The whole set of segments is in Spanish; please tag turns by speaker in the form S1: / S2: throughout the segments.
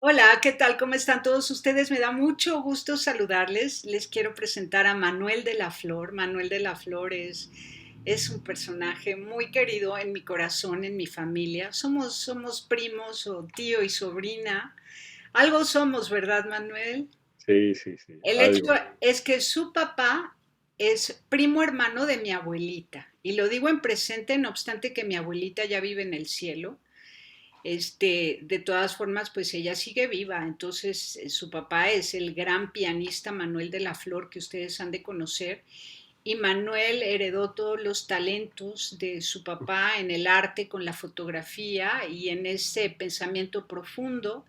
S1: Hola, ¿qué tal? ¿Cómo están todos ustedes? Me da mucho gusto saludarles. Les quiero presentar a Manuel de la Flor. Manuel de la Flor es un personaje muy querido en mi corazón, en mi familia. Somos primos o tío y sobrina. Algo somos, ¿verdad, Manuel?
S2: Sí, sí, sí,
S1: El hecho
S2: algo.
S1: es que su papá es primo hermano de mi abuelita. Y lo digo en presente, no obstante que mi abuelita ya vive en el cielo. De todas formas, pues ella sigue viva. Entonces, su papá es el gran pianista Manuel de la Flor que ustedes han de conocer. Y Manuel heredó todos los talentos de su papá en el arte, con la fotografía y en ese pensamiento profundo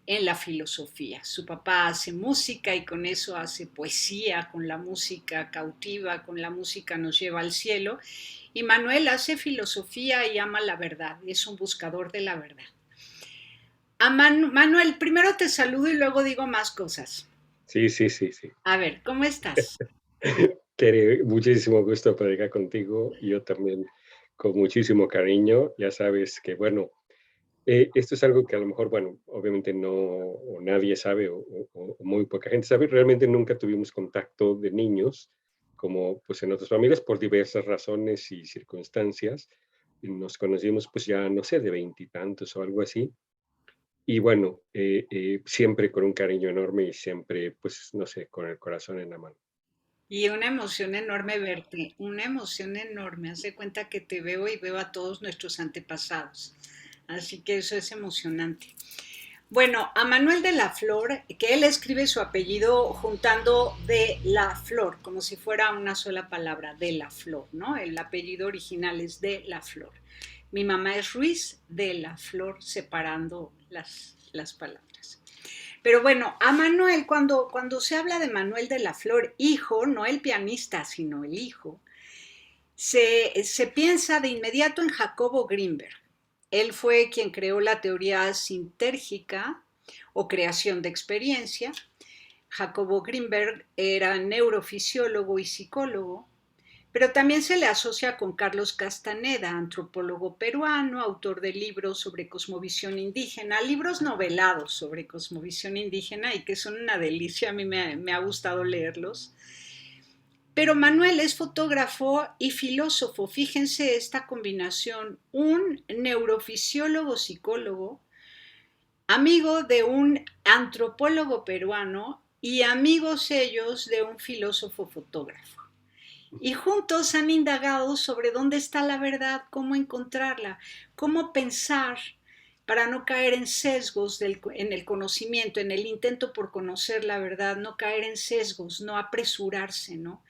S1: en la filosofía. Su papá hace música y con eso hace poesía, con la música cautiva, con la música nos lleva al cielo. Y Manuel hace filosofía y ama la verdad, es un buscador de la verdad. Manuel, primero te saludo y luego digo más cosas.
S2: Sí, sí, sí, sí.
S1: A ver, ¿cómo estás?
S2: Muchísimo gusto platicar contigo. Yo también con muchísimo cariño. Ya sabes que, bueno, esto es algo que a lo mejor, bueno, obviamente no, o nadie sabe, o muy poca gente sabe. Realmente nunca tuvimos contacto de niños, como pues en otras familias, por diversas razones y circunstancias. Y nos conocimos pues ya, no sé, de veintitantos o algo así. Y bueno, siempre con un cariño enorme y siempre, pues, no sé, con el corazón en la mano.
S1: Y una emoción enorme verte, una emoción enorme. Haz de cuenta que te veo y veo a todos nuestros antepasados. Así que eso es emocionante. Bueno, a Manuel de la Flor, que él escribe su apellido juntando de la Flor, como si fuera una sola palabra, de la Flor, ¿no? El apellido original es de la Flor. Mi mamá es Ruiz de la Flor, separando las palabras. Pero bueno, a Manuel, cuando se habla de Manuel de la Flor, hijo, no el pianista, sino el hijo, se piensa de inmediato en Jacobo Grinberg. Él fue quien creó la teoría sintérgica o creación de experiencia. Jacobo Grinberg era neurofisiólogo y psicólogo, pero también se le asocia con Carlos Castaneda, antropólogo peruano, autor de libros sobre cosmovisión indígena, libros novelados sobre cosmovisión indígena y que son una delicia, a mí me ha gustado leerlos. Pero Manuel es fotógrafo y filósofo. Fíjense esta combinación, un neurofisiólogo psicólogo, amigo de un antropólogo peruano y amigos ellos de un filósofo fotógrafo. Y juntos han indagado sobre dónde está la verdad, cómo encontrarla, cómo pensar para no caer en sesgos en el conocimiento, en el intento por conocer la verdad, no caer en sesgos, no apresurarse, ¿no?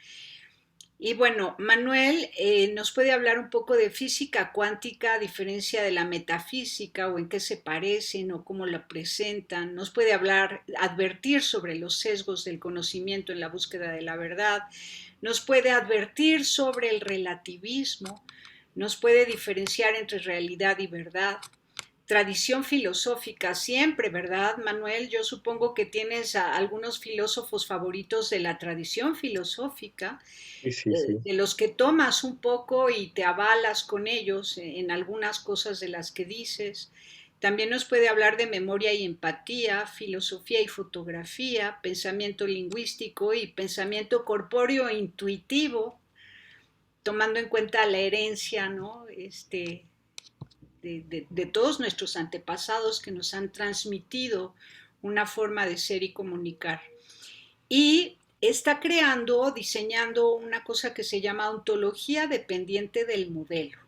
S1: Y bueno, Manuel nos puede hablar un poco de física cuántica, a diferencia de la metafísica, o en qué se parecen o cómo la presentan. Nos puede hablar, advertir sobre los sesgos del conocimiento en la búsqueda de la verdad. Nos puede advertir sobre el relativismo. Nos puede diferenciar entre realidad y verdad. Tradición filosófica siempre, ¿verdad, Manuel? Yo supongo que tienes a algunos filósofos favoritos de la tradición filosófica,
S2: Sí, sí, sí.
S1: de los que tomas un poco y te avalas con ellos en algunas cosas de las que dices. También nos puede hablar de memoria y empatía, filosofía y fotografía, pensamiento lingüístico y pensamiento corpóreo e intuitivo, tomando en cuenta la herencia, ¿no? De todos nuestros antepasados que nos han transmitido una forma de ser y comunicar. Y está creando, diseñando una cosa que se llama ontología dependiente del modelo.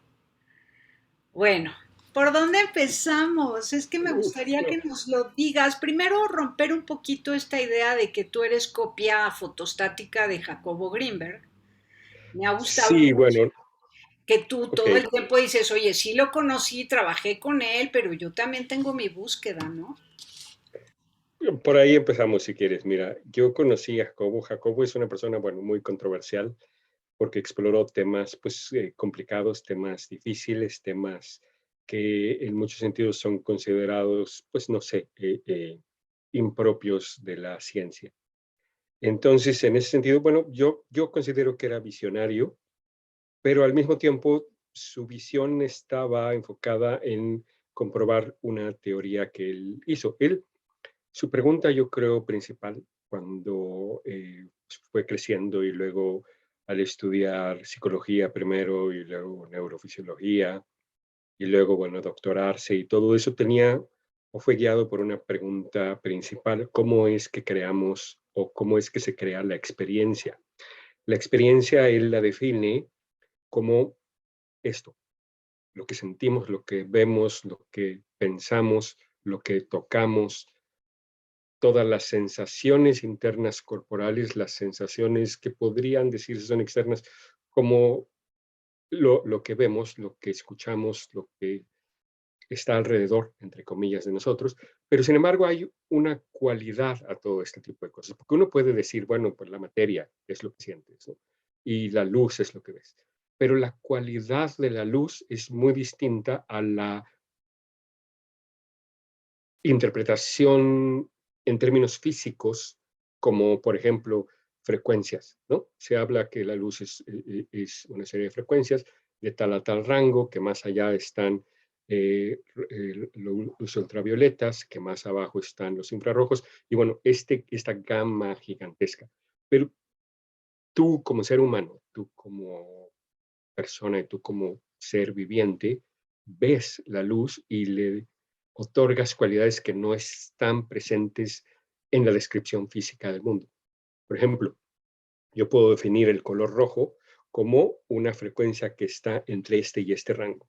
S1: Bueno, ¿por dónde empezamos? Es que me
S2: Uf,
S1: gustaría
S2: no.
S1: que nos lo digas. Primero, romper un poquito esta idea de que tú eres copia fotostática de Jacobo Greenberg. Me ha gustado
S2: Sí,
S1: mucho
S2: bueno,
S1: que tú
S2: ok.
S1: todo el tiempo dices, oye, sí lo conocí, trabajé con él, pero yo también tengo mi búsqueda, ¿no?
S2: Por ahí empezamos si quieres. Mira, yo conocí a Jacobo. Jacobo es una persona, bueno, muy controversial porque exploró temas, pues, complicados, temas difíciles, temas que en muchos sentidos son considerados, pues, no sé, impropios de la ciencia. Entonces, en ese sentido, bueno, yo considero que era visionario, pero al mismo tiempo su visión estaba enfocada en comprobar una teoría que él hizo. Él Su pregunta, yo creo, principal, cuando fue creciendo y luego al estudiar psicología primero y luego neurofisiología y luego, bueno, doctorarse y todo eso tenía o fue guiado por una pregunta principal: ¿cómo es que creamos o cómo es que se crea la experiencia? La experiencia él la define como esto, lo que sentimos, lo que vemos, lo que pensamos, lo que tocamos, todas las sensaciones internas corporales, las sensaciones que podrían decirse son externas, como lo que vemos, lo que escuchamos, lo que está alrededor, entre comillas, de nosotros, pero sin embargo hay una cualidad a todo este tipo de cosas, porque uno puede decir, bueno, pues la materia es lo que sientes, ¿no? Y la luz es lo que ves, pero la cualidad de la luz es muy distinta a la interpretación en términos físicos, como por ejemplo frecuencias, ¿no? Se habla que la luz es una serie de frecuencias de tal a tal rango, que más allá están los ultravioletas, que más abajo están los infrarrojos, y bueno, esta gama gigantesca. Pero tú como ser humano, tú como persona y tú como ser viviente, ves la luz y le otorgas cualidades que no están presentes en la descripción física del mundo. Por ejemplo, yo puedo definir el color rojo como una frecuencia que está entre este y este rango.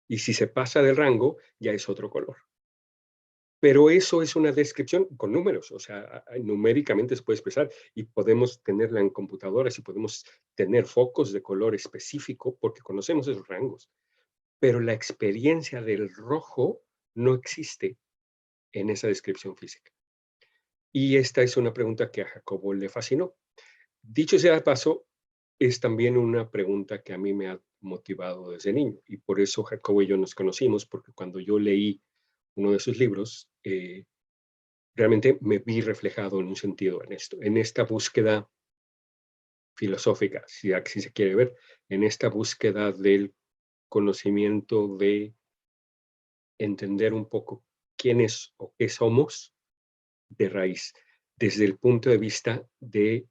S2: Y si se pasa del rango, ya es otro color. Pero eso es una descripción con números, o sea, numéricamente se puede expresar y podemos tenerla en computadoras y podemos tener focos de color específico porque conocemos esos rangos. Pero la experiencia del rojo no existe en esa descripción física. Y esta es una pregunta que a Jacobo le fascinó. Dicho sea de paso, es también una pregunta que a mí me ha motivado desde niño y por eso Jacobo y yo nos conocimos, porque cuando yo leí uno de sus libros, realmente me vi reflejado en un sentido en esto, en esta búsqueda filosófica, si así se quiere ver, en esta búsqueda del conocimiento, de entender un poco quiénes o qué somos de raíz, desde el punto de vista de,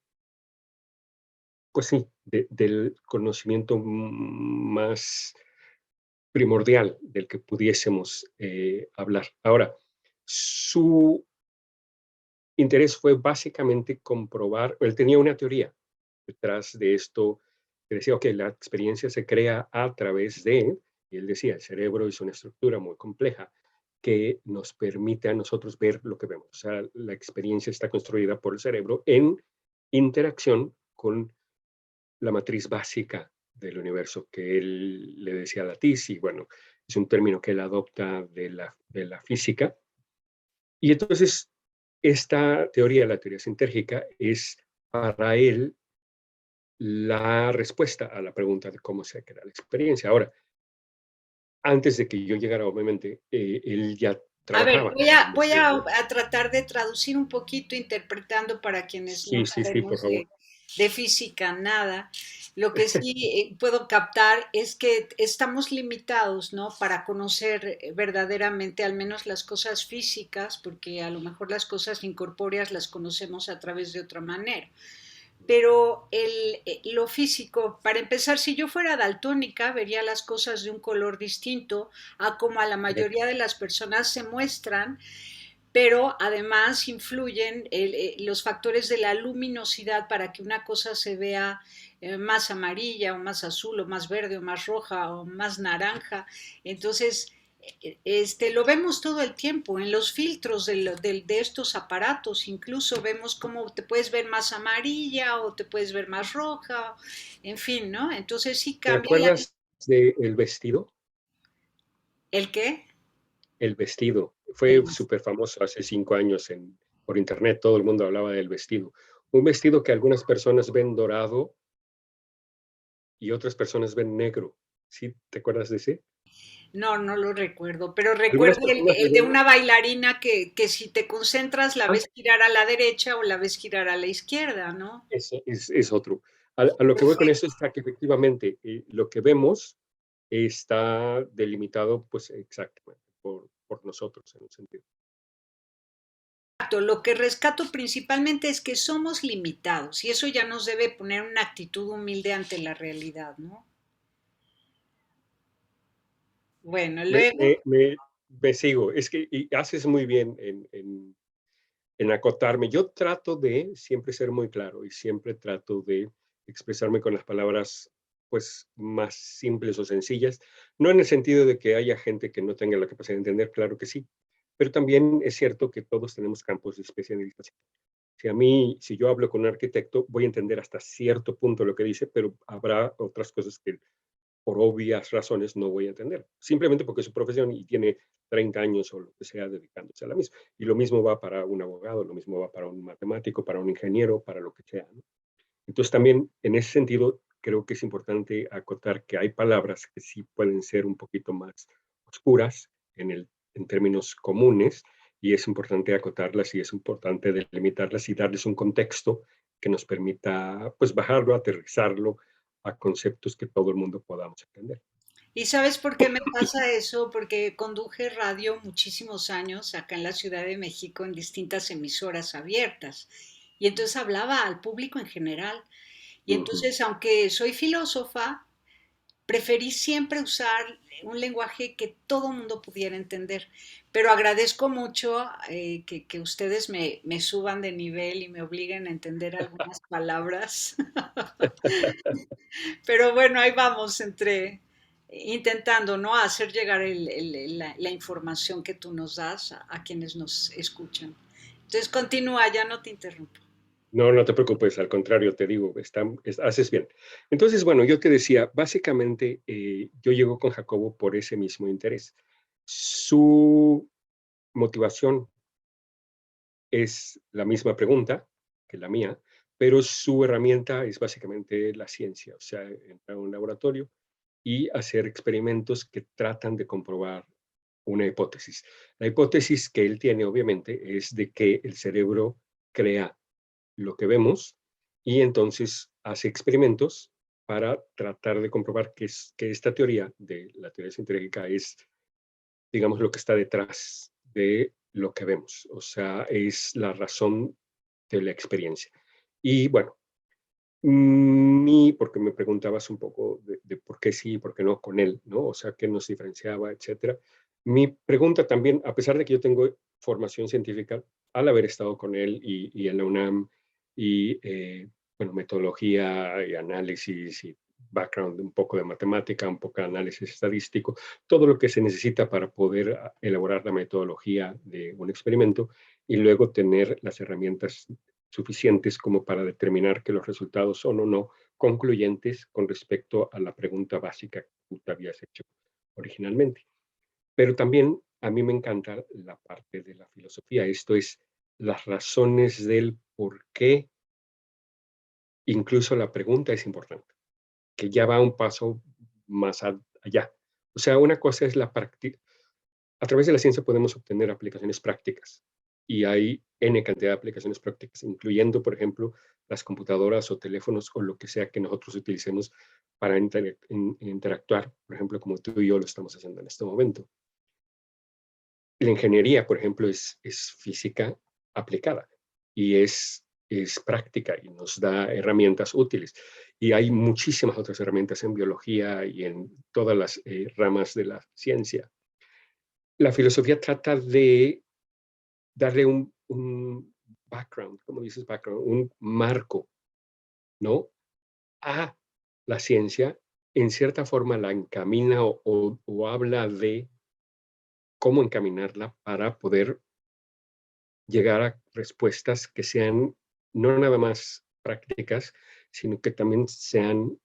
S2: pues sí, del conocimiento más primordial del que pudiésemos hablar. Ahora, su interés fue básicamente comprobar, él tenía una teoría detrás de esto, que decía, ok, la experiencia se crea a través de, y él decía, el cerebro es una estructura muy compleja que nos permite a nosotros ver lo que vemos. O sea, la experiencia está construida por el cerebro en interacción con la matriz básica del universo, que él le decía latiz, y bueno, es un término que él adopta de la física. Y entonces, esta teoría, la teoría sintérgica, es para él la respuesta a la pregunta de cómo se crea la experiencia. Ahora, antes de que yo llegara, obviamente, él ya
S1: A ver,
S2: trabajaba en
S1: voy
S2: ese...
S1: a tratar de traducir un poquito, interpretando para quienes no
S2: Sí, sí, sí, por
S1: sabemos
S2: favor.
S1: de física nada. Lo que sí puedo captar es que estamos limitados, ¿no? Para conocer verdaderamente, al menos las cosas físicas, porque a lo mejor las cosas incorpóreas las conocemos a través de otra manera, pero lo físico, para empezar, si yo fuera daltónica, vería las cosas de un color distinto a como a la
S2: Correcto.
S1: mayoría de las personas se muestran, pero además influyen los factores de la luminosidad para que una cosa se vea más amarilla o más azul o más verde o más roja o más naranja. Entonces, lo vemos todo el tiempo en los filtros de estos aparatos, incluso vemos cómo te puedes ver más amarilla o te puedes ver más roja, en fin, ¿no? Entonces sí
S2: ¿Te
S1: cambia
S2: acuerdas del vestido?
S1: ¿el qué?
S2: El vestido. Fue súper famoso hace 5 años por internet, todo el mundo hablaba del vestido. Un vestido que algunas personas ven dorado y otras personas ven negro. ¿Sí te acuerdas de ese?
S1: No, no lo recuerdo, pero
S2: Algunas
S1: recuerdo
S2: personas le
S1: el de
S2: ven,
S1: una bailarina que si te concentras la
S2: ah,
S1: ves girar a la derecha o la ves girar a la izquierda, ¿no?
S2: ese es otro. A lo que voy con eso es que efectivamente lo que vemos está delimitado, pues exactamente, por nosotros en un sentido.
S1: exacto, lo que rescato principalmente es que somos limitados y eso ya nos debe poner una actitud humilde ante la realidad, ¿no? Bueno,
S2: Me,
S1: luego,
S2: me, me, me sigo. Es que y haces muy bien en acotarme. Yo trato de siempre ser muy claro y siempre trato de expresarme con las palabras pues más simples o sencillas, no en el sentido de que haya gente que no tenga la capacidad de entender, claro que sí, pero también es cierto que todos tenemos campos de especialización. Si yo hablo con un arquitecto, voy a entender hasta cierto punto lo que dice, pero habrá otras cosas que por obvias razones no voy a entender, simplemente porque es su profesión y tiene 30 años o lo que sea dedicándose a la misma. Y lo mismo va para un abogado, lo mismo va para un matemático, para un ingeniero, para lo que sea, ¿no? Entonces también en ese sentido creo que es importante acotar que hay palabras que sí pueden ser un poquito más oscuras en términos comunes y es importante acotarlas y es importante delimitarlas y darles un contexto que nos permita pues bajarlo, aterrizarlo a conceptos que todo el mundo podamos entender.
S1: ¿y sabes por qué me pasa eso? Porque conduje radio muchísimos años acá en la Ciudad de México en distintas emisoras abiertas y entonces hablaba al público en general. Y
S2: Uh -huh.
S1: entonces, aunque soy filósofa, preferí siempre usar un lenguaje que todo mundo pudiera entender. Pero agradezco mucho que ustedes me suban de nivel y me obliguen a entender algunas palabras. Pero bueno, ahí vamos entre intentando, ¿no? Hacer llegar la información que tú nos das a quienes nos escuchan. Entonces, continúa, ya no te interrumpo.
S2: No, no te preocupes, al contrario, te digo, haces bien. Entonces, bueno, yo te decía, básicamente yo llego con Jacobo por ese mismo interés. Su motivación es la misma pregunta que la mía, pero su herramienta es básicamente la ciencia, o sea, entrar a un laboratorio y hacer experimentos que tratan de comprobar una hipótesis. La hipótesis que él tiene, obviamente, es de que el cerebro crea lo que vemos y entonces hace experimentos para tratar de comprobar que esta teoría de la teoría científica es, digamos, lo que está detrás de lo que vemos. O sea, es la razón de la experiencia. Y bueno, porque me preguntabas un poco de por qué sí y por qué no con él, ¿no? O sea, qué nos diferenciaba, etcétera. Mi pregunta también, a pesar de que yo tengo formación científica, al haber estado con él y en la UNAM y, bueno, metodología y análisis y background, un poco de matemática, un poco de análisis estadístico, todo lo que se necesita para poder elaborar la metodología de un experimento y luego tener las herramientas suficientes como para determinar que los resultados son o no concluyentes con respecto a la pregunta básica que tú te habías hecho originalmente. Pero también a mí me encanta la parte de la filosofía, esto es las razones del por qué incluso la pregunta es importante, que ya va un paso más allá. O sea, una cosa es la práctica. A través de la ciencia podemos obtener aplicaciones prácticas y hay N cantidad de aplicaciones prácticas, incluyendo, por ejemplo, las computadoras o teléfonos o lo que sea que nosotros utilicemos para interactuar, por ejemplo, como tú y yo lo estamos haciendo en este momento. La ingeniería, por ejemplo, es física aplicada y es práctica y nos da herramientas útiles. Y hay muchísimas otras herramientas en biología y en todas las ramas de la ciencia. La filosofía trata de darle un background, como dices background, un marco, ¿no? A la ciencia, en cierta forma la encamina o habla de cómo encaminarla para poder llegar a respuestas que sean no nada más prácticas, sino que también sean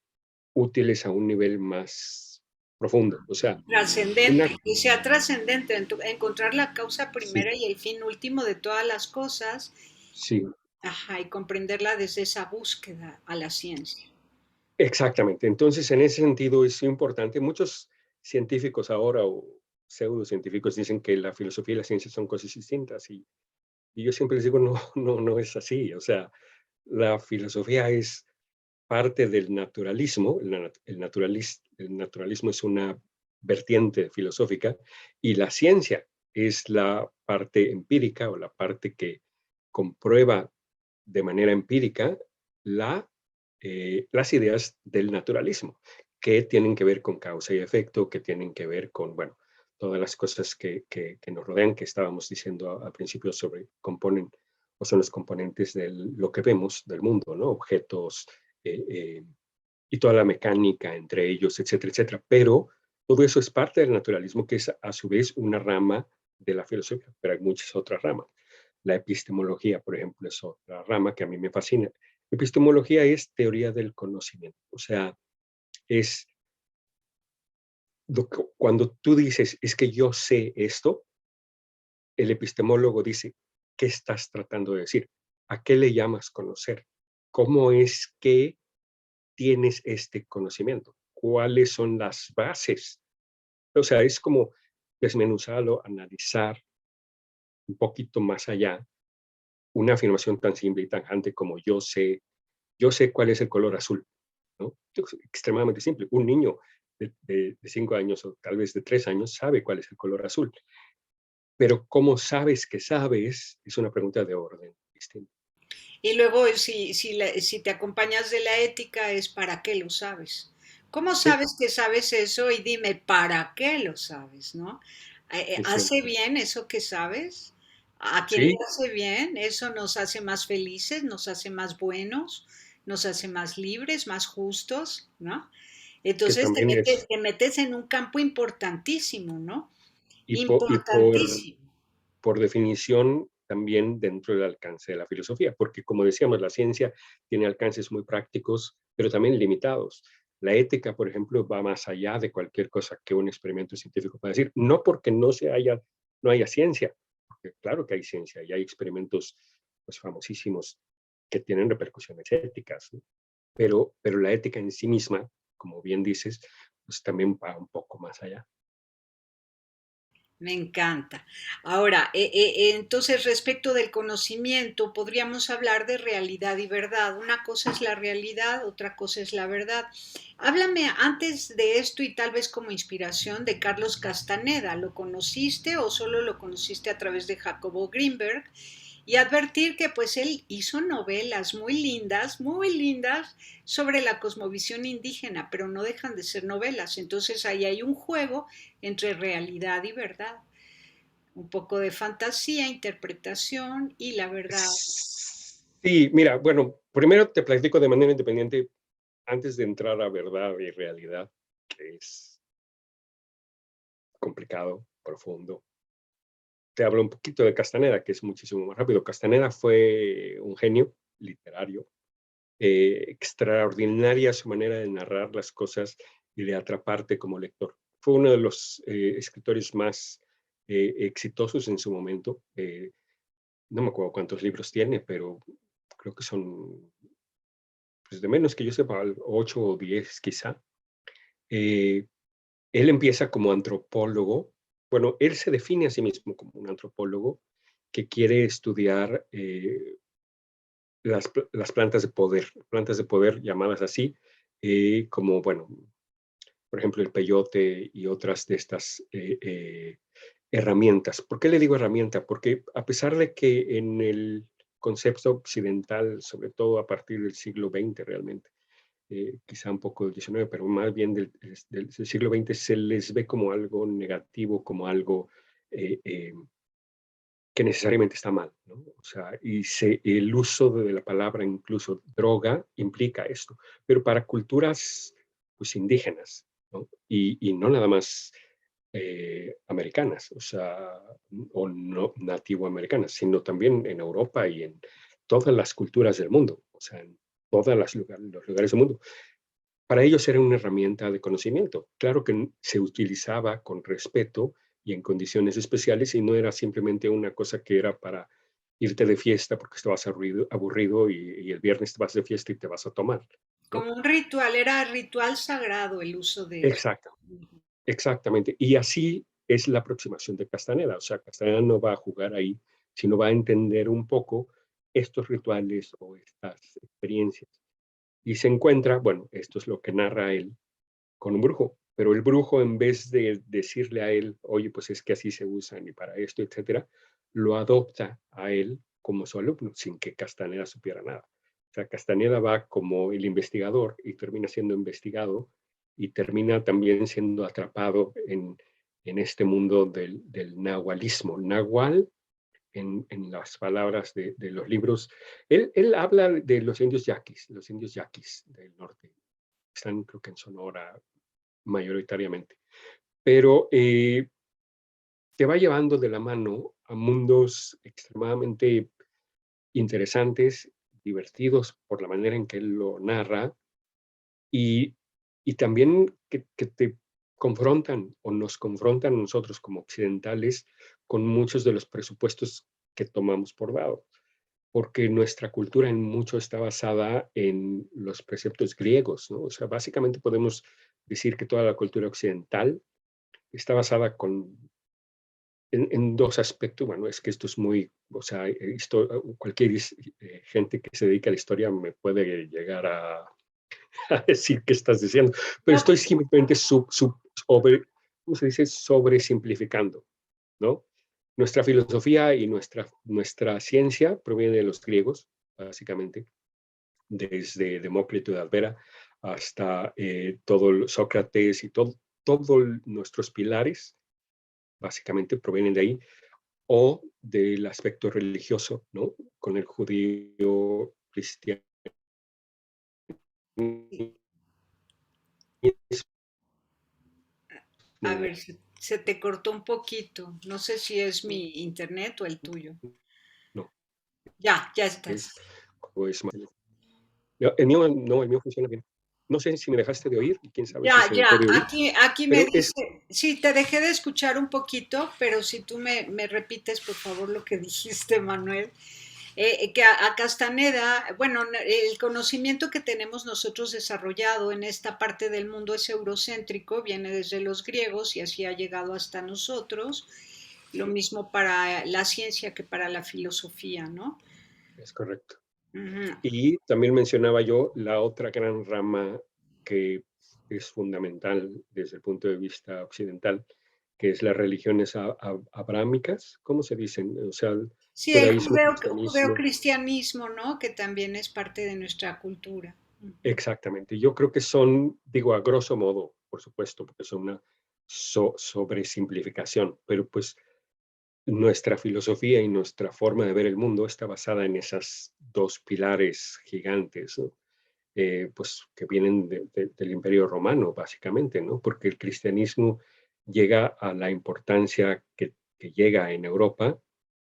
S2: útiles a un nivel más profundo. O sea, una,
S1: Trascendente, que sea trascendente, encontrar la causa
S2: sí,
S1: primera y el fin último de todas las cosas,
S2: sí,
S1: ajá, y comprenderla desde esa búsqueda a la ciencia.
S2: exactamente. Entonces, en ese sentido es importante. Muchos científicos ahora o pseudocientíficos dicen que la filosofía y la ciencia son cosas distintas y yo siempre les digo, no, no, no es así. O sea, la filosofía es parte del naturalismo. El naturalismo es una vertiente filosófica y la ciencia es la parte empírica o la parte que comprueba de manera empírica las ideas del naturalismo, que tienen que ver con causa y efecto, que tienen que ver con, bueno, todas las cosas que nos rodean, que estábamos diciendo al principio sobre componen o son los componentes de lo que vemos del mundo, ¿no? Objetos y toda la mecánica entre ellos, etcétera, etcétera. Pero todo eso es parte del naturalismo, que es a su vez una rama de la filosofía, pero hay muchas otras ramas. La epistemología, por ejemplo, es otra rama que a mí me fascina. Epistemología es teoría del conocimiento, o sea, es cuando tú dices, es que yo sé esto, el epistemólogo dice, ¿qué estás tratando de decir? ¿A qué le llamas conocer? ¿Cómo es que tienes este conocimiento? ¿Cuáles son las bases? O sea, es como desmenuzarlo, analizar un poquito más allá una afirmación tan simple y tajante como yo sé cuál es el color azul, ¿no? Es extremadamente simple. Un niño de 5 años o tal vez de 3 años sabe cuál es el color azul, pero cómo sabes que sabes es una pregunta de orden distinto.
S1: Y luego, si te acompañas de la ética, es ¿para qué lo sabes? ¿Cómo
S2: Sí,
S1: sabes que sabes eso? Y dime, ¿para qué lo sabes? ¿No?
S2: es
S1: ¿Hace
S2: cierto.
S1: bien eso que sabes? ¿A quién le
S2: Sí,
S1: hace bien? Eso nos hace más felices, nos hace más buenos, nos hace más libres, más justos, ¿no?
S2: que
S1: Entonces
S2: también es,
S1: te metes en un campo importantísimo, ¿no?
S2: y
S1: Importantísimo.
S2: por definición, también dentro del alcance de la filosofía, porque como decíamos, la ciencia tiene alcances muy prácticos, pero también limitados. La ética, por ejemplo, va más allá de cualquier cosa que un experimento científico pueda decir, no porque no haya ciencia, porque claro que hay ciencia y hay experimentos pues, famosísimos que tienen repercusiones éticas, ¿no? Pero la ética en sí misma, como bien dices, pues también va un poco más allá.
S1: Me encanta. Ahora, entonces respecto del conocimiento, podríamos hablar de realidad y verdad. Una cosa es la realidad, otra cosa es la verdad. Háblame antes de esto y tal vez como inspiración de Carlos Castaneda. ¿Lo conociste o solo lo conociste a través de Jacobo Greenberg? Y advertir que pues él hizo novelas muy lindas sobre la cosmovisión indígena, pero no dejan de ser novelas. Entonces ahí hay un juego entre realidad y verdad, un poco de fantasía, interpretación y la verdad.
S2: Sí, mira, bueno, primero te platico de manera independiente antes de entrar a verdad y realidad, que es complicado, profundo. Te hablo un poquito de Castaneda, que es muchísimo más rápido. Castaneda fue un genio literario, extraordinaria su manera de narrar las cosas y de atraparte como lector. Fue uno de los escritores más exitosos en su momento. No me acuerdo cuántos libros tiene, pero creo que son, pues de menos que yo sepa, 8 o 10 quizá. Eh, Él empieza como antropólogo. Bueno, él se define a sí mismo como un antropólogo que quiere estudiar las plantas de poder llamadas así, como, bueno, por ejemplo, el peyote y otras de estas herramientas. ¿Por qué le digo herramienta? Porque a pesar de que en el concepto occidental, sobre todo a partir del siglo XX realmente, quizá un poco del XIX, pero más bien del siglo XX, se les ve como algo negativo, como algo eh, eh, que necesariamente está mal, ¿no? O sea, el uso de la palabra incluso droga implica esto, pero para culturas pues indígenas, ¿no? Y no nada más americanas, o sea, o no nativo americanas, sino también en Europa y en todas las culturas del mundo, o sea, en todos los lugares del mundo. Para ellos era una herramienta de conocimiento. Claro que se utilizaba con respeto y en condiciones especiales y no era simplemente una cosa que era para irte de fiesta porque estabas aburrido y el viernes te vas de fiesta y te vas a tomar, ¿no?
S1: Como un ritual, era ritual sagrado el uso de eso.
S2: Exacto, exactamente. Y así es la aproximación de Castaneda. O sea, Castaneda no va a jugar ahí, sino va a entender un poco estos rituales o estas experiencias. Y se encuentra, bueno, esto es lo que narra él, con un brujo, pero el brujo en vez de decirle a él, oye, pues es que así se usan y para esto, etcétera, lo adopta a él como su alumno, sin que Castaneda supiera nada. O sea, Castaneda va como el investigador y termina siendo investigado y termina también siendo atrapado en este mundo del nahualismo. Nahual, en las palabras de los libros, él habla de los indios yaquis del norte. Están, creo que en Sonora, mayoritariamente. Pero te va llevando de la mano a mundos extremadamente interesantes, divertidos por la manera en que él lo narra y, y también que te confrontan o nos confrontan a nosotros como occidentales con muchos de los presupuestos que tomamos por dado, porque nuestra cultura en mucho está basada en los preceptos griegos, ¿no? O sea, básicamente podemos decir que toda la cultura occidental está basada en dos aspectos. Bueno, es que esto es muy, o sea, cualquier gente que se dedica a la historia me puede llegar a, a decir qué estás diciendo, pero
S1: No,
S2: estoy simplemente ¿cómo se dice? Sobresimplificando, ¿no? Nuestra filosofía y nuestra ciencia proviene de los griegos, básicamente, desde Demócrito de Albera hasta todo Sócrates y todos nuestros pilares, básicamente provienen de ahí, o del aspecto religioso, ¿no? Con el judío, cristiano.
S1: a ver, se te cortó un poquito. No sé si es mi internet o el tuyo.
S2: No,
S1: Ya
S2: es,
S1: estás.
S2: pues, no, el mío funciona bien. No sé si me dejaste de oír, quién sabe si se
S1: Ya.
S2: dejó de oír,
S1: Aquí me
S2: pero es
S1: dice, sí, te dejé de escuchar un poquito, pero si tú me repites, por favor, lo que dijiste, Manuel. Que a Castaneda, bueno, el conocimiento que tenemos nosotros desarrollado en esta parte del mundo es eurocéntrico, viene desde los griegos y así ha llegado hasta nosotros. Lo mismo para la ciencia que para la filosofía, ¿no?
S2: correcto.
S1: Ujú.
S2: Y también mencionaba yo la otra gran rama que es fundamental desde el punto de vista occidental, que es las religiones abrámicas, ¿cómo se dicen? O sea, el
S1: Sí, el
S2: judaísmo, cristianismo.
S1: judeocristianismo, ¿no? Que también es parte de nuestra cultura. Ujú.
S2: Exactamente. Yo creo que son, digo, a grosso modo, por supuesto, porque son una sobresimplificación, pero pues nuestra filosofía y nuestra forma de ver el mundo está basada en esas dos pilares gigantes, ¿no? Pues que vienen del Imperio Romano, básicamente, ¿no? Porque el cristianismo llega a la importancia que llega en Europa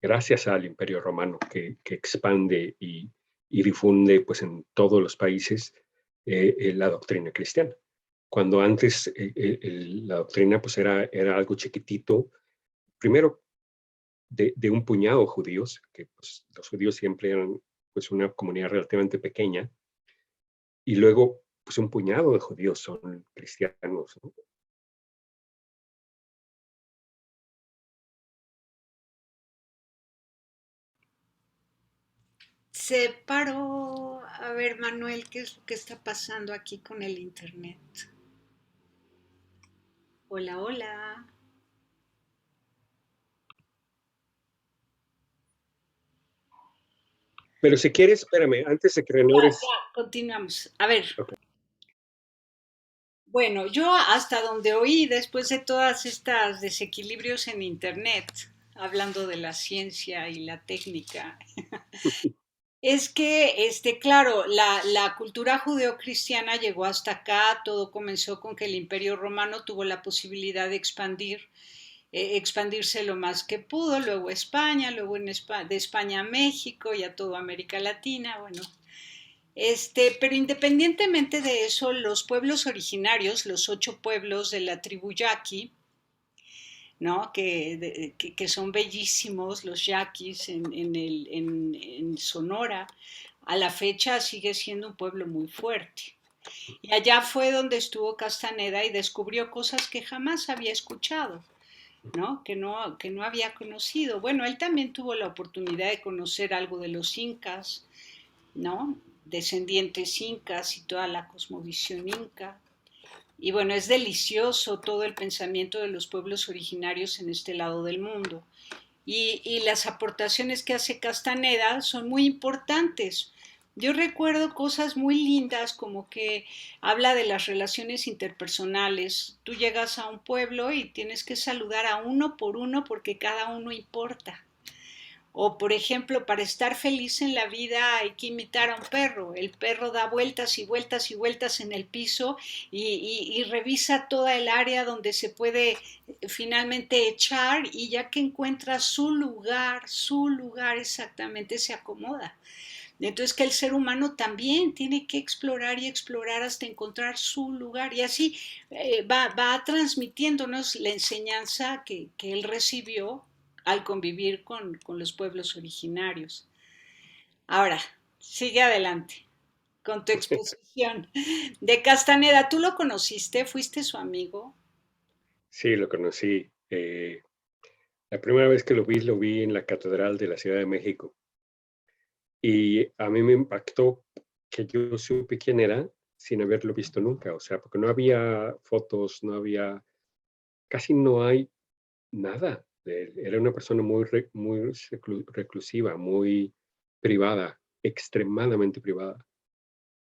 S2: gracias al Imperio Romano, que expande y difunde pues, en todos los países la doctrina cristiana. Cuando antes la doctrina pues, era algo chiquitito, primero de un puñado de judíos, que pues, los judíos siempre eran pues, una comunidad relativamente pequeña, y luego pues un puñado de judíos son cristianos, ¿no?
S1: Se paró. A ver, Manuel, ¿qué es lo que está pasando aquí con el internet? Hola, hola.
S2: Pero si quieres, espérame, antes de que reanudes,
S1: Continuamos. A ver,
S2: okay.
S1: bueno, yo hasta donde oí, después de todas estas desequilibrios en internet, hablando de la ciencia y la técnica, es que, claro, la cultura judeocristiana llegó hasta acá, todo comenzó con que el Imperio Romano tuvo la posibilidad de expandirse lo más que pudo, luego España, luego de España a México y a toda América Latina, bueno. Pero independientemente de eso, los pueblos originarios, los 8 pueblos de la tribu Yaqui, ¿no? Que son bellísimos, los yaquis en Sonora, a la fecha sigue siendo un pueblo muy fuerte. Y allá fue donde estuvo Castaneda y descubrió cosas que jamás había escuchado, ¿no? Que no había conocido. Bueno, él también tuvo la oportunidad de conocer algo de los incas, ¿no? Descendientes incas y toda la cosmovisión inca. Y bueno, es delicioso todo el pensamiento de los pueblos originarios en este lado del mundo. y las aportaciones que hace Castaneda son muy importantes. Yo recuerdo cosas muy lindas como que habla de las relaciones interpersonales. Tú llegas a un pueblo y tienes que saludar a uno por uno porque cada uno importa. O, por ejemplo, para estar feliz en la vida hay que imitar a un perro. El perro da vueltas y vueltas y vueltas en el piso y revisa toda el área donde se puede finalmente echar y ya que encuentra su lugar exactamente se acomoda. Entonces que el ser humano también tiene que explorar y explorar hasta encontrar su lugar y así va transmitiéndonos la enseñanza que él recibió al convivir con los pueblos originarios. Ahora, sigue adelante con tu exposición de Castaneda. ¿Tú lo conociste? ¿Fuiste su amigo?
S2: Sí, lo conocí. La primera vez que lo vi en la Catedral de la Ciudad de México. Y a mí me impactó que yo supe quién era sin haberlo visto nunca, o sea, porque no había fotos, no había, casi no hay nada de él. Era una persona muy reclusiva, muy privada, extremadamente privada.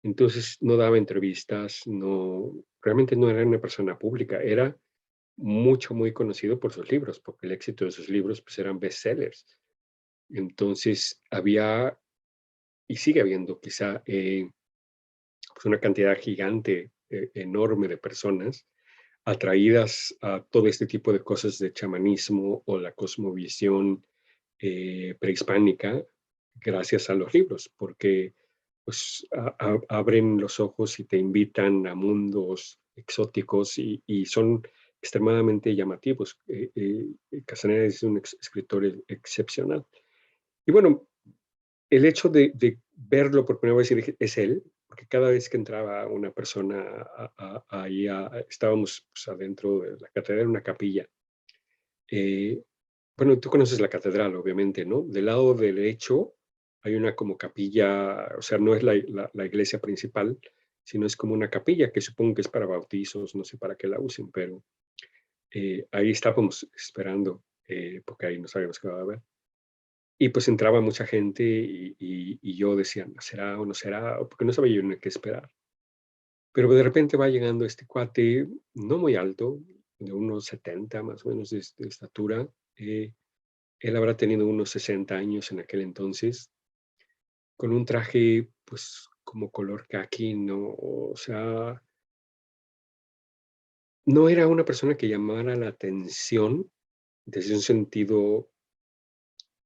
S2: Entonces no daba entrevistas, no, realmente no era una persona pública, era muy conocido por sus libros, porque el éxito de sus libros pues eran bestsellers. Entonces había, y sigue habiendo quizá, pues una cantidad gigante, enorme de personas atraídas a todo este tipo de cosas de chamanismo o la cosmovisión prehispánica gracias a los libros, porque pues abren los ojos y te invitan a mundos exóticos y son extremadamente llamativos. Casanova es un escritor excepcional. Y bueno, el hecho de verlo por primera vez y dije: "Es él", porque cada vez que entraba una persona ahí estábamos, pues, adentro de la catedral, una capilla. Eh, bueno, tú conoces la catedral, obviamente, ¿no? Del lado derecho hay una como capilla, o sea, no es la iglesia principal, sino es como una capilla que supongo que es para bautizos, no sé para qué la usen, pero, ahí estábamos esperando, porque ahí no sabíamos qué va a haber. Y pues entraba mucha gente y yo decía: "¿No será o no será?", porque no sabía yo ni qué esperar. Pero de repente va llegando este cuate, no muy alto, de unos 70 más o menos de estatura. Él habrá tenido unos 60 años en aquel entonces, con un traje, pues, como color caqui, ¿no? O sea, no era una persona que llamara la atención desde un sentido,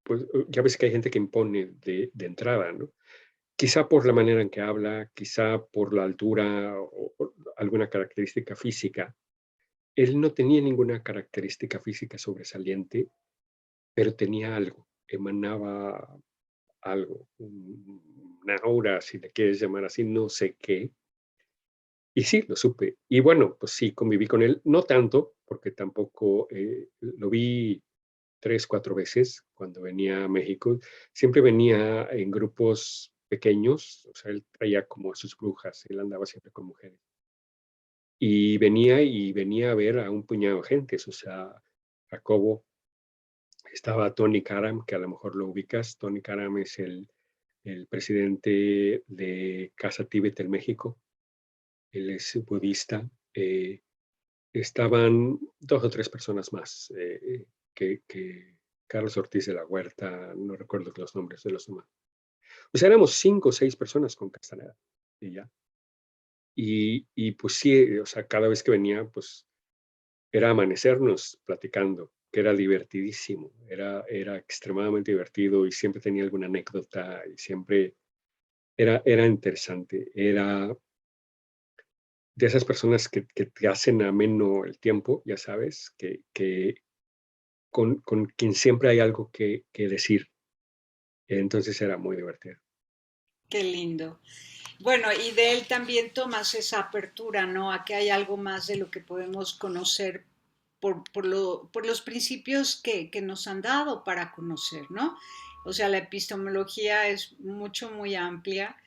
S2: pues, ya ves que hay gente que impone de entrada, ¿no? Quizá por la manera en que habla, quizá por la altura o alguna característica física. Él no tenía ninguna característica física sobresaliente, pero tenía algo, emanaba algo, una aura, si le quieres llamar así, no sé qué. Y sí, lo supe. Y bueno, pues sí, conviví con él, no tanto, porque tampoco lo vi 3, 4 veces cuando venía a México. Siempre venía en grupos pequeños, o sea, él traía como a sus brujas, él andaba siempre con mujeres. Y venía a ver a un puñado de gentes, o sea, Jacobo, estaba Tony Karam, que a lo mejor lo ubicas. Tony Karam es el presidente de Casa Tíbet en México. Él es budista. Estaban 2 o 3 personas más, que Carlos Ortiz de la Huerta, no recuerdo los nombres de los demás. O sea, éramos 5 o 6 personas con Castaneda, y ya. Y pues sí, o sea, cada vez que venía, pues era amanecernos platicando, que era divertidísimo, era extremadamente divertido y siempre tenía alguna anécdota y siempre era interesante. Era de esas personas que te hacen ameno el tiempo, ya sabes, que con quien siempre hay algo que decir. Entonces era muy divertido.
S1: Qué lindo. Bueno, y de él también tomas esa apertura, ¿no? A que hay algo más de lo que podemos conocer por los principios que nos han dado para conocer, ¿no? O sea, la epistemología es mucho, muy amplia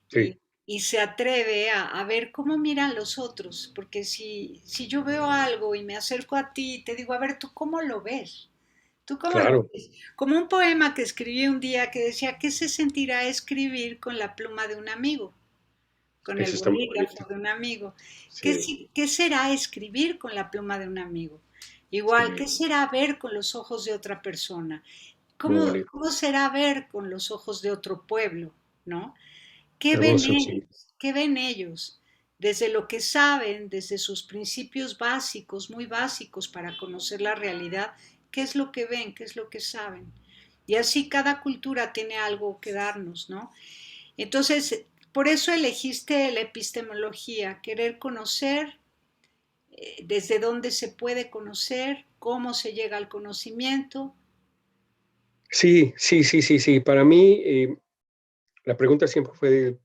S2: Sí,
S1: y se atreve a ver cómo miran los otros, porque si yo veo algo y me acerco a ti y te digo, a ver, ¿tú cómo lo ves? ¿Tú cómo lo
S2: Claro,
S1: ves? Como un poema que escribí un día que decía, ¿qué se sentirá escribir con la pluma de un amigo? Con el
S2: eso está muy bonito.
S1: bolígrafo de un amigo. ¿Qué,
S2: Sí,
S1: qué será escribir con la pluma de un amigo? Igual, ¿qué
S2: sí,
S1: será ver con los ojos de otra persona?
S2: muy
S1: ¿Cómo,
S2: bonito.
S1: cómo será ver con los ojos de otro pueblo? ¿No? ¿Qué ven
S2: Hermoso, sí.
S1: ellos? ¿Qué ven ellos? Desde lo que saben, desde sus principios básicos, muy básicos para conocer la realidad, ¿qué es lo que ven? ¿Qué es lo que saben? Y así cada cultura tiene algo que darnos, ¿no? Entonces, por eso elegiste la epistemología, querer conocer desde dónde se puede conocer, cómo se llega al conocimiento.
S2: Sí, sí, sí, sí, sí. Para mí, la pregunta siempre fue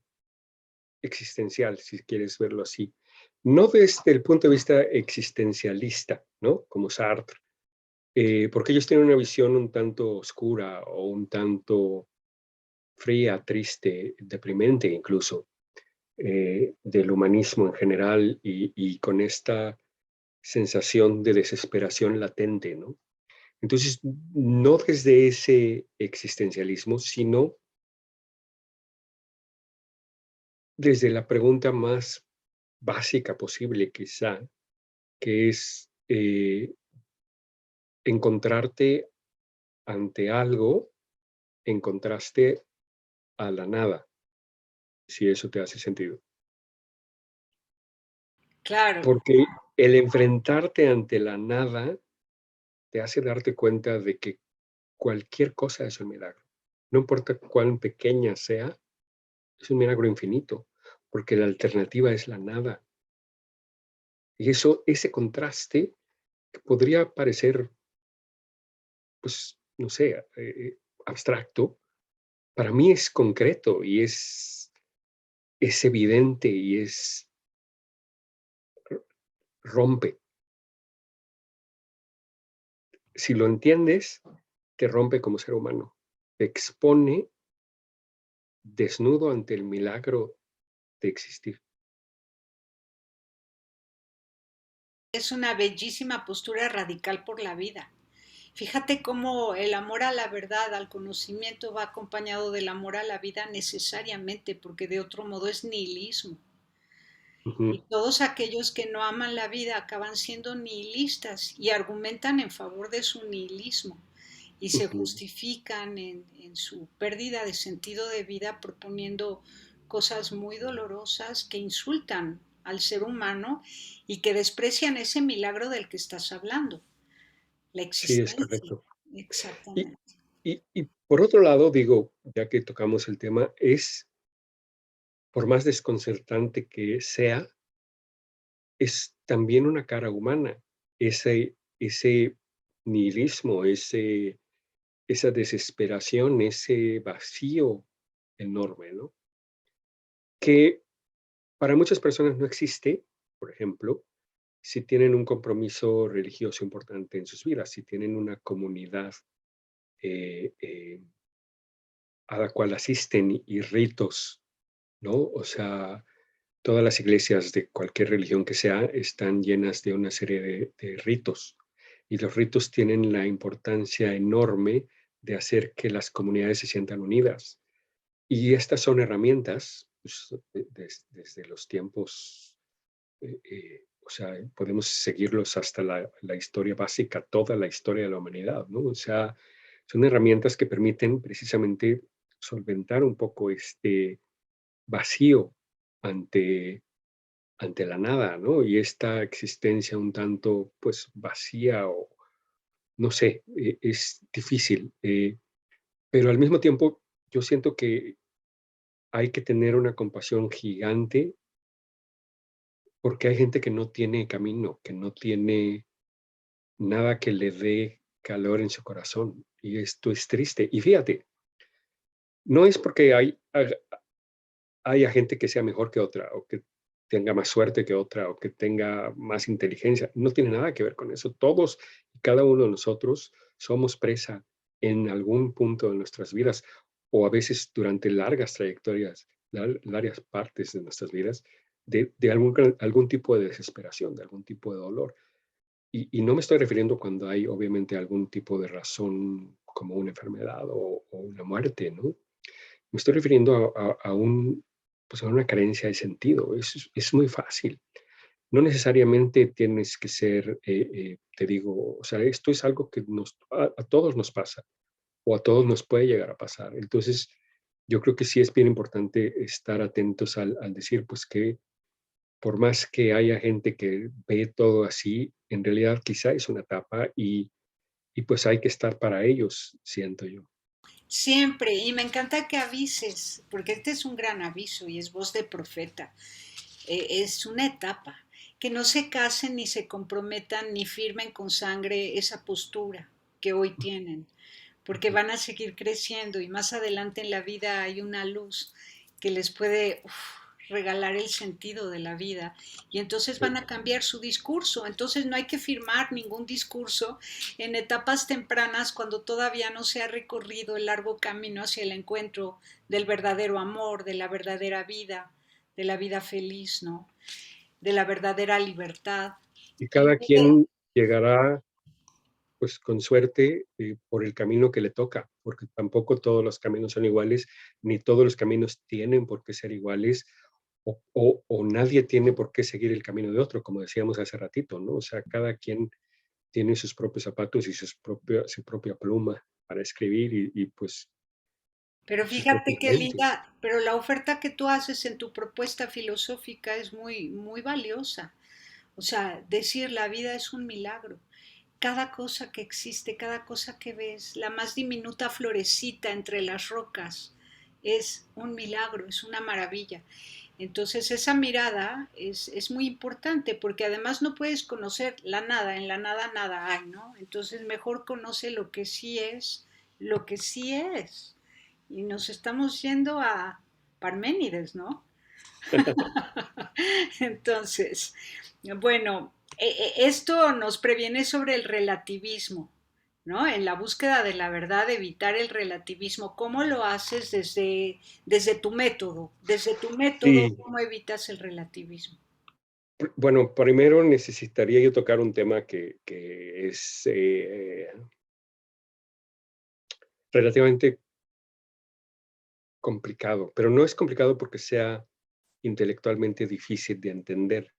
S2: existencial, si quieres verlo así. No desde el punto de vista existencialista, ¿no? Como Sartre, porque ellos tienen una visión un tanto oscura o un tanto fría, triste, deprimente incluso, del humanismo en general y con esta sensación de desesperación latente, ¿no? Entonces, no desde ese existencialismo, sino desde la pregunta más básica posible, quizá, que es encontrarte ante algo en contraste a la nada, si eso te hace sentido.
S1: Claro,
S2: Porque el enfrentarte ante la nada te hace darte cuenta de que cualquier cosa es un milagro. No importa cuán pequeña sea, es un milagro infinito, porque la alternativa es la nada. Y eso, ese contraste que podría parecer, pues, no sé, abstracto, para mí es concreto y es evidente y rompe. Si lo entiendes, te rompe como ser humano, te expone desnudo ante el milagro de existir.
S1: es una bellísima postura radical por la vida. Fíjate cómo el amor a la verdad, al conocimiento, va acompañado del amor a la vida necesariamente, porque de otro modo es nihilismo.
S2: Ujú,
S1: Y todos aquellos que no aman la vida acaban siendo nihilistas y argumentan en favor de su nihilismo y se
S2: ujú.
S1: justifican en su pérdida de sentido de vida proponiendo cosas muy dolorosas que insultan al ser humano y que desprecian ese milagro del que estás hablando, la
S2: Sí, es
S1: existencia.
S2: correcto. Y,
S1: Exactamente.
S2: y por otro lado, digo, ya que tocamos el tema, es, por más desconcertante que sea, es también una cara humana. Ese nihilismo, esa desesperación, ese vacío enorme, ¿no? Que para muchas personas no existe, por ejemplo, si tienen un compromiso religioso importante en sus vidas, si tienen una comunidad a la cual asisten y ritos, ¿no? O sea, todas las iglesias de cualquier religión que sea están llenas de una serie de ritos y los ritos tienen la importancia enorme de hacer que las comunidades se sientan unidas. Y estas son herramientas, pues, desde los tiempos, o sea, podemos seguirlos hasta la historia básica, toda la historia de la humanidad, ¿no? O sea, son herramientas que permiten precisamente solventar un poco este vacío ante, ante la nada, ¿no? Y esta existencia un tanto, pues, vacía o, no sé, es difícil, pero al mismo tiempo yo siento que hay que tener una compasión gigante porque hay gente que no tiene camino, que no tiene nada que le dé calor en su corazón. Y esto es triste. Y fíjate, no es porque haya gente que sea mejor que otra o que tenga más suerte que otra o que tenga más inteligencia. No tiene nada que ver con eso. Todos y cada uno de nosotros somos presa en algún punto de nuestras vidas o a veces durante largas trayectorias, largas partes de nuestras vidas, de algún tipo de desesperación, de algún tipo de dolor. y no me estoy refiriendo cuando hay obviamente algún tipo de razón como una enfermedad o una muerte, ¿no? Me estoy refiriendo pues a una carencia de sentido. Es muy fácil. No necesariamente tienes que ser, te digo, o sea, esto es algo que a todos nos pasa o a todos nos puede llegar a pasar. Entonces, yo creo que sí es bien importante estar atentos al decir, pues que por más que haya gente que ve todo así, en realidad quizá es una etapa y pues hay que estar para ellos, siento yo.
S1: Siempre, y me encanta que avises, porque este es un gran aviso y es voz de profeta. Es una etapa. Que no se casen ni se comprometan ni firmen con sangre esa postura que hoy tienen, porque
S2: Ujú.
S1: van a seguir creciendo y más adelante en la vida hay una luz que les puede regalar el sentido de la vida y entonces van
S2: Sí.
S1: a cambiar su discurso. Entonces no hay que firmar ningún discurso en etapas tempranas cuando todavía no se ha recorrido el largo camino hacia el encuentro del verdadero amor, de la verdadera vida, de la vida feliz, ¿no? De la verdadera libertad.
S2: Y
S1: Y
S2: cada quien llegará, pues con suerte, por el camino que le toca, porque tampoco todos los caminos son iguales, ni todos los caminos tienen por qué ser iguales, o nadie tiene por qué seguir el camino de otro, como decíamos hace ratito, ¿no? O sea, cada quien tiene sus propios zapatos y su propia pluma para escribir pues
S1: pero
S2: sus
S1: fíjate
S2: propios
S1: qué
S2: lentes.
S1: linda, pero la oferta que tú haces en tu propuesta filosófica es muy, muy valiosa. O sea, decir la vida es un milagro. Cada cosa que existe, cada cosa que ves, la más diminuta florecita entre las rocas, es un milagro, es una maravilla. Entonces esa mirada es muy importante porque además no puedes conocer la nada, en la nada nada hay, ¿no? Entonces mejor conoce lo que sí es, lo que sí es. Y nos estamos yendo a Parménides, ¿no? Entonces, bueno, esto nos previene sobre el relativismo, ¿no? En la búsqueda de la verdad, evitar el relativismo. ¿Cómo lo haces desde tu método? Desde tu método,
S2: Sí,
S1: ¿cómo evitas el relativismo?
S2: bueno, primero necesitaría yo tocar un tema que es relativamente complicado, pero no es complicado porque sea intelectualmente difícil de entender,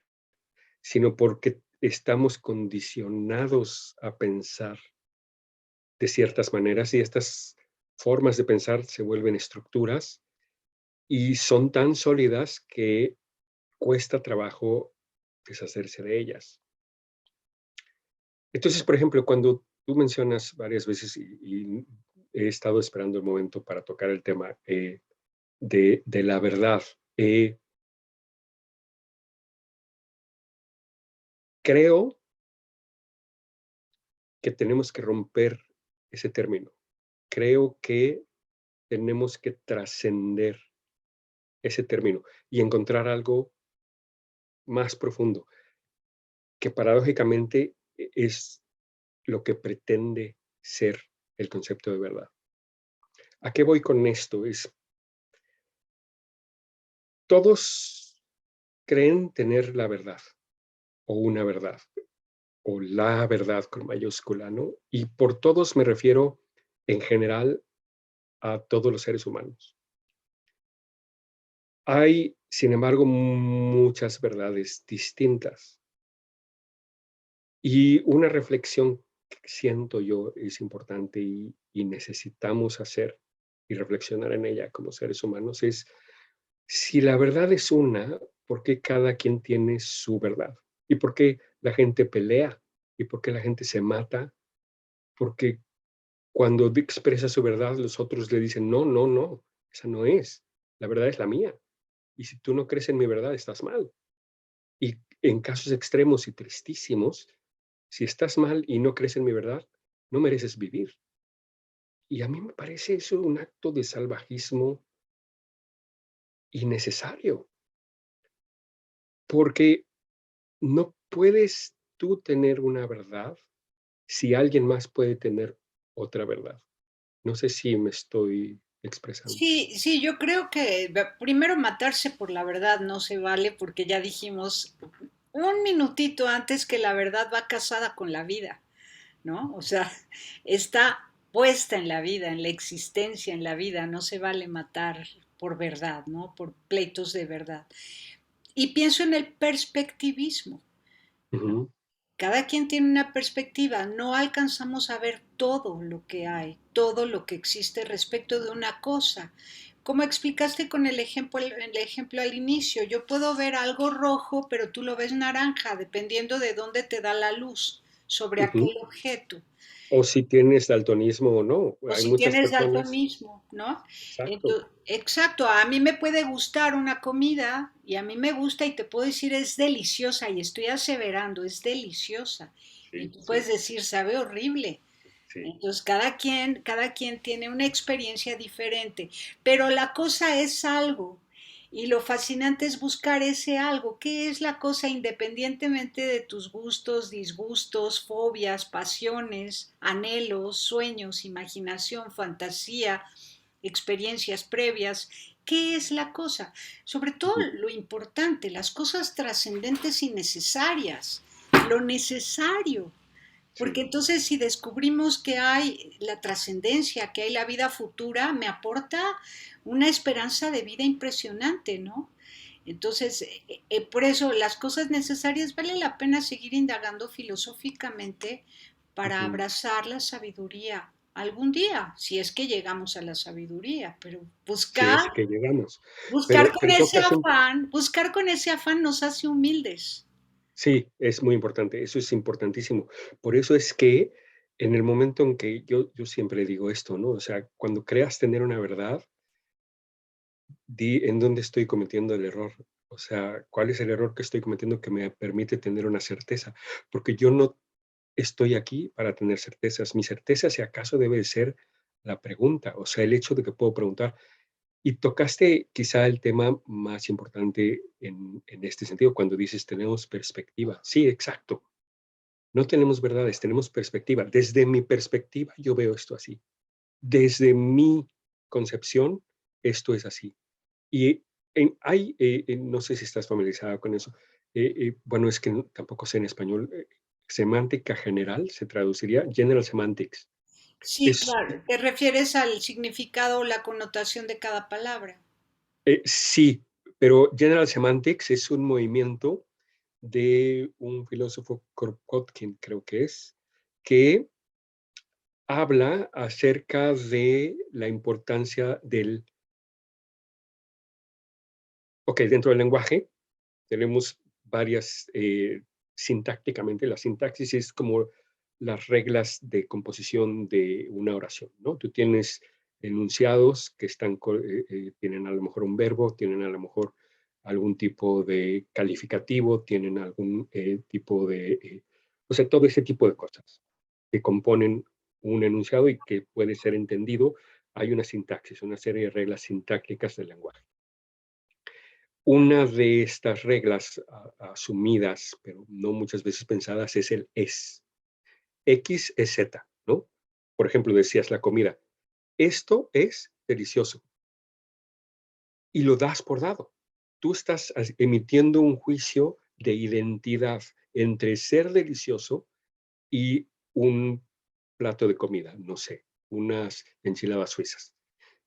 S2: sino porque estamos condicionados a pensar de ciertas maneras y estas formas de pensar se vuelven estructuras y son tan sólidas que cuesta trabajo deshacerse de ellas. Entonces, por ejemplo, cuando tú mencionas varias veces y he estado esperando el momento para tocar el tema de la verdad, creo que tenemos que romper ese término. Creo que tenemos que trascender ese término y encontrar algo más profundo, que paradójicamente es lo que pretende ser el concepto de verdad. ¿A qué voy con esto? Todos creen tener la verdad o una verdad o la verdad con mayúscula, ¿no? Y por todos me refiero en general a todos los seres humanos. Hay, sin embargo, muchas verdades distintas y una reflexión que siento yo es importante y necesitamos hacer y reflexionar en ella como seres humanos es si la verdad es una, ¿por qué cada quien tiene su verdad? ¿Y por qué la gente pelea? ¿Y por qué la gente se mata? Porque cuando expresa su verdad, los otros le dicen, no, no, no, esa no es. La verdad es la mía. Y si tú no crees en mi verdad, estás mal. Y en casos extremos y tristísimos, si estás mal y no crees en mi verdad, no mereces vivir. Y a mí me parece eso un acto de salvajismo innecesario, porque no puedes tú tener una verdad si alguien más puede tener otra verdad. No sé si me estoy expresando.
S1: Sí, sí, yo creo que primero matarse por la verdad no se vale porque ya dijimos un minutito antes que la verdad va casada con la vida, ¿no? O sea, está puesta en la vida, en la existencia, en la vida, no se vale matar por verdad, ¿no? Por pleitos de verdad. Y pienso en el perspectivismo, ¿no?
S2: Ujú,
S1: Cada quien tiene una perspectiva, no alcanzamos a ver todo lo que hay, todo lo que existe respecto de una cosa. Como explicaste con el ejemplo al inicio, yo puedo ver algo rojo, pero tú lo ves naranja, dependiendo de dónde te da la luz sobre
S2: ujú.
S1: aquel objeto.
S2: O si tienes daltonismo o no.
S1: O
S2: Hay
S1: si
S2: muchas
S1: tienes
S2: personas,
S1: daltonismo, ¿no?
S2: exacto,
S1: Exacto, a mí me puede gustar una comida y a mí me gusta y te puedo decir es deliciosa y estoy aseverando, es deliciosa. Y
S2: sí,
S1: tú puedes
S2: sí,
S1: decir, sabe horrible.
S2: sí.
S1: Entonces, cada quien tiene una experiencia diferente, pero la cosa es algo. Y lo fascinante es buscar ese algo. ¿Qué es la cosa independientemente de tus gustos, disgustos, fobias, pasiones, anhelos, sueños, imaginación, fantasía, experiencias previas? ¿Qué es la cosa? Sobre todo
S2: Ujú,
S1: lo importante, las cosas trascendentes y necesarias, lo necesario. Porque
S2: sí.
S1: entonces si descubrimos que hay la trascendencia, que hay la vida futura, me aporta una esperanza de vida impresionante, ¿no? Entonces, por eso las cosas necesarias vale la pena seguir indagando filosóficamente para
S2: Ujú.
S1: abrazar la sabiduría algún día, si es que llegamos a la sabiduría, pero
S2: Si
S1: buscar,
S2: es que llegamos.
S1: buscar
S2: Pero,
S1: con
S2: pero
S1: ese
S2: tocas un,
S1: afán, buscar con ese afán nos hace humildes.
S2: sí, es muy importante, eso es importantísimo. Por eso es que en el momento en que yo siempre digo esto, ¿no? O sea, cuando creas tener una verdad, di en dónde estoy cometiendo el error. O sea, ¿cuál es el error que estoy cometiendo que me permite tener una certeza? Porque yo no estoy aquí para tener certezas. Mi certeza, si acaso, debe de ser la pregunta, o sea, el hecho de que puedo preguntar. Y tocaste quizá el tema más importante en este sentido, cuando dices tenemos perspectiva. Sí, exacto. No tenemos verdades, tenemos perspectiva. Desde mi perspectiva, yo veo esto así. Desde mi concepción, esto es así. Y no sé si estás familiarizada con eso. Bueno, es que tampoco sé en español. Semántica general se traduciría General Semantics.
S1: Sí,
S2: Es,
S1: claro. ¿Te refieres al significado o la connotación de cada palabra?
S2: sí, pero General Semantics es un movimiento de un filósofo Kropotkin, creo que habla acerca de la importancia dentro del lenguaje tenemos varias, sintácticamente, la sintaxis es como las reglas de composición de una oración, ¿no? Tú tienes enunciados que tienen a lo mejor un verbo, tienen a lo mejor algún tipo de calificativo, tienen algún tipo o sea, todo ese tipo de cosas que componen un enunciado y que puede ser entendido. Hay una sintaxis, una serie de reglas sintácticas del lenguaje. Una de estas reglas asumidas, pero no muchas veces pensadas, es el es. X es Z, ¿no? Por ejemplo, decías la comida. Esto es delicioso y lo das por dado. Tú estás emitiendo un juicio de identidad entre ser delicioso y un plato de comida, no sé, unas enchiladas suizas.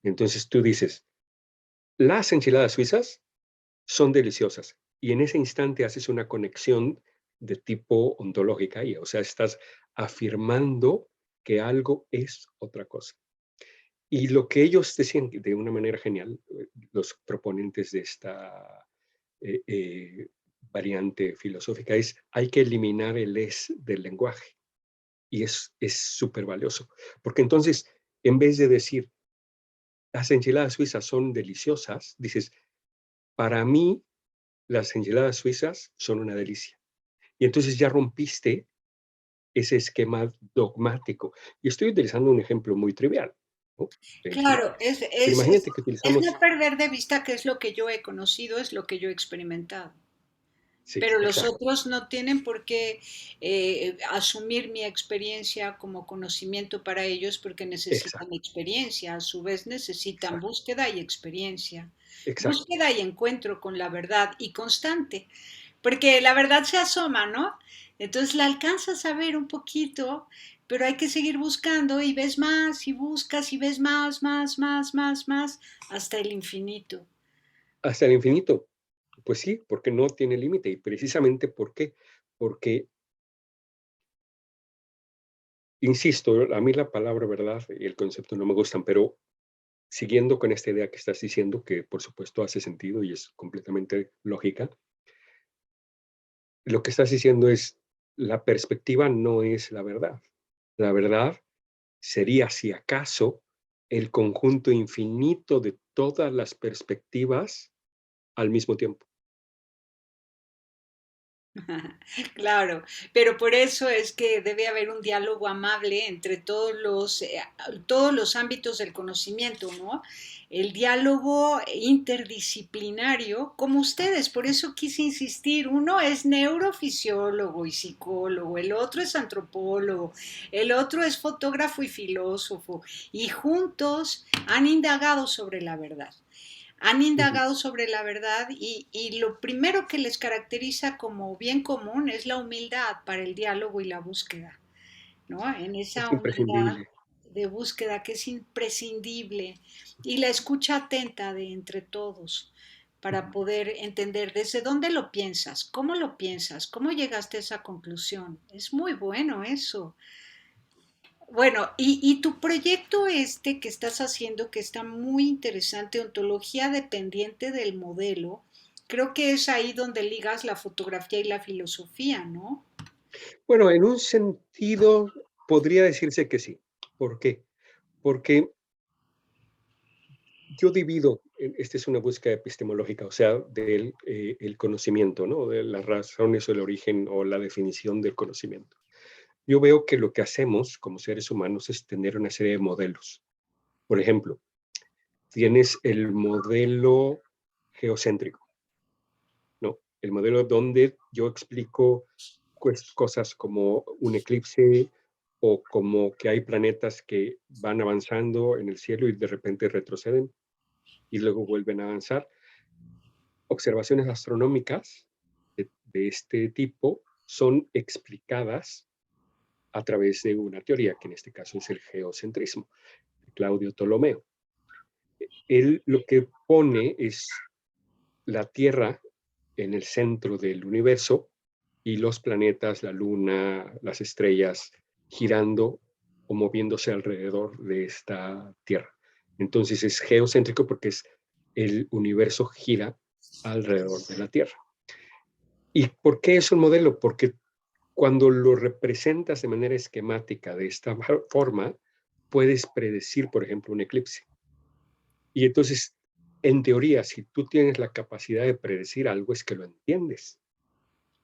S2: Entonces tú dices, las enchiladas suizas son deliciosas. Y en ese instante haces una conexión de tipo ontológica y, o sea, estás afirmando que algo es otra cosa. Y lo que ellos decían de una manera genial, los proponentes de esta variante filosófica, es hay que eliminar el es del lenguaje. Y es súper valioso. Porque entonces, en vez de decir, las enchiladas suizas son deliciosas, dices, para mí, las enchiladas suizas son una delicia. Y entonces ya rompiste ese esquema dogmático. Y estoy utilizando un ejemplo muy trivial, ¿no? De
S1: Claro,
S2: enchiladas. Pero imagínate que
S1: es
S2: utilizamos,
S1: no perder de vista qué es lo que yo he conocido, es lo que yo he experimentado.
S2: sí,
S1: Pero los
S2: exacto,
S1: otros no tienen por qué asumir mi experiencia como conocimiento para ellos porque necesitan
S2: exacto,
S1: experiencia, a su vez necesitan
S2: exacto,
S1: búsqueda y experiencia,
S2: exacto.
S1: búsqueda y encuentro con la verdad y constante. porque la verdad se asoma, ¿no? Entonces la alcanzas a ver un poquito, pero hay que seguir buscando y ves más y buscas y ves más, más, más, más, más, hasta el infinito.
S2: Hasta el infinito. Pues sí, porque no tiene límite. Y precisamente ¿por qué? Porque, insisto, a mí la palabra verdad y el concepto no me gustan, pero siguiendo con esta idea que estás diciendo, que por supuesto hace sentido y es completamente lógica, lo que estás diciendo es, la perspectiva no es la verdad. La verdad sería, si acaso, el conjunto infinito de todas las perspectivas al mismo tiempo.
S1: Claro, pero por eso es que debe haber un diálogo amable entre todos los ámbitos del conocimiento, ¿no? El diálogo interdisciplinario, como ustedes, por eso quise insistir, uno es neurofisiólogo y psicólogo, el otro es antropólogo, el otro es fotógrafo y filósofo, y juntos han indagado sobre la verdad, han
S2: Ujú.
S1: indagado sobre la verdad y lo primero que les caracteriza como bien común es la humildad para el diálogo y la búsqueda, ¿no? En
S2: Es
S1: esa humildad
S2: imprescindible.
S1: de búsqueda que es imprescindible y la escucha atenta de entre todos para
S2: Ujú.
S1: poder entender desde dónde lo piensas, cómo llegaste a esa conclusión. Es muy bueno eso. Bueno, y tu proyecto este que estás haciendo, que está muy interesante, ontología dependiente del modelo, creo que es ahí donde ligas la fotografía y la filosofía, ¿no?
S2: Bueno, en un sentido podría decirse que sí. ¿Por qué? Porque yo divido, esta es una búsqueda epistemológica, o sea, del el conocimiento, ¿no? De las razones o el origen o la definición del conocimiento. Yo veo que lo que hacemos como seres humanos es tener una serie de modelos. Por ejemplo, tienes el modelo geocéntrico, ¿no? El modelo donde yo explico cosas como un eclipse o como que hay planetas que van avanzando en el cielo y de repente retroceden y luego vuelven a avanzar. Observaciones astronómicas de este tipo son explicadas a través de una teoría, que en este caso es el geocentrismo, de Claudio Ptolomeo. Él lo que pone es la Tierra en el centro del universo y los planetas, la Luna, las estrellas, girando o moviéndose alrededor de esta Tierra. Entonces es geocéntrico porque es el universo gira alrededor de la Tierra. ¿Y por qué es un modelo? Porque cuando lo representas de manera esquemática de esta forma, puedes predecir, por ejemplo, un eclipse. Y entonces, en teoría, si tú tienes la capacidad de predecir algo, es que lo entiendes.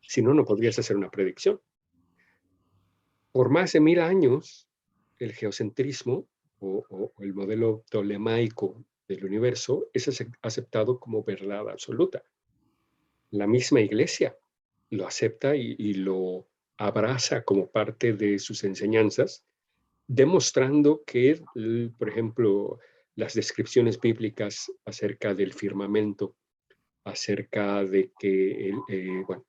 S2: Si no, no podrías hacer una predicción. Por más de 1000 años, el geocentrismo o el modelo tolemaico del universo es aceptado como verdad absoluta. La misma iglesia lo acepta y lo abraza como parte de sus enseñanzas, demostrando que, por ejemplo, las descripciones bíblicas acerca del firmamento, acerca de que, bueno,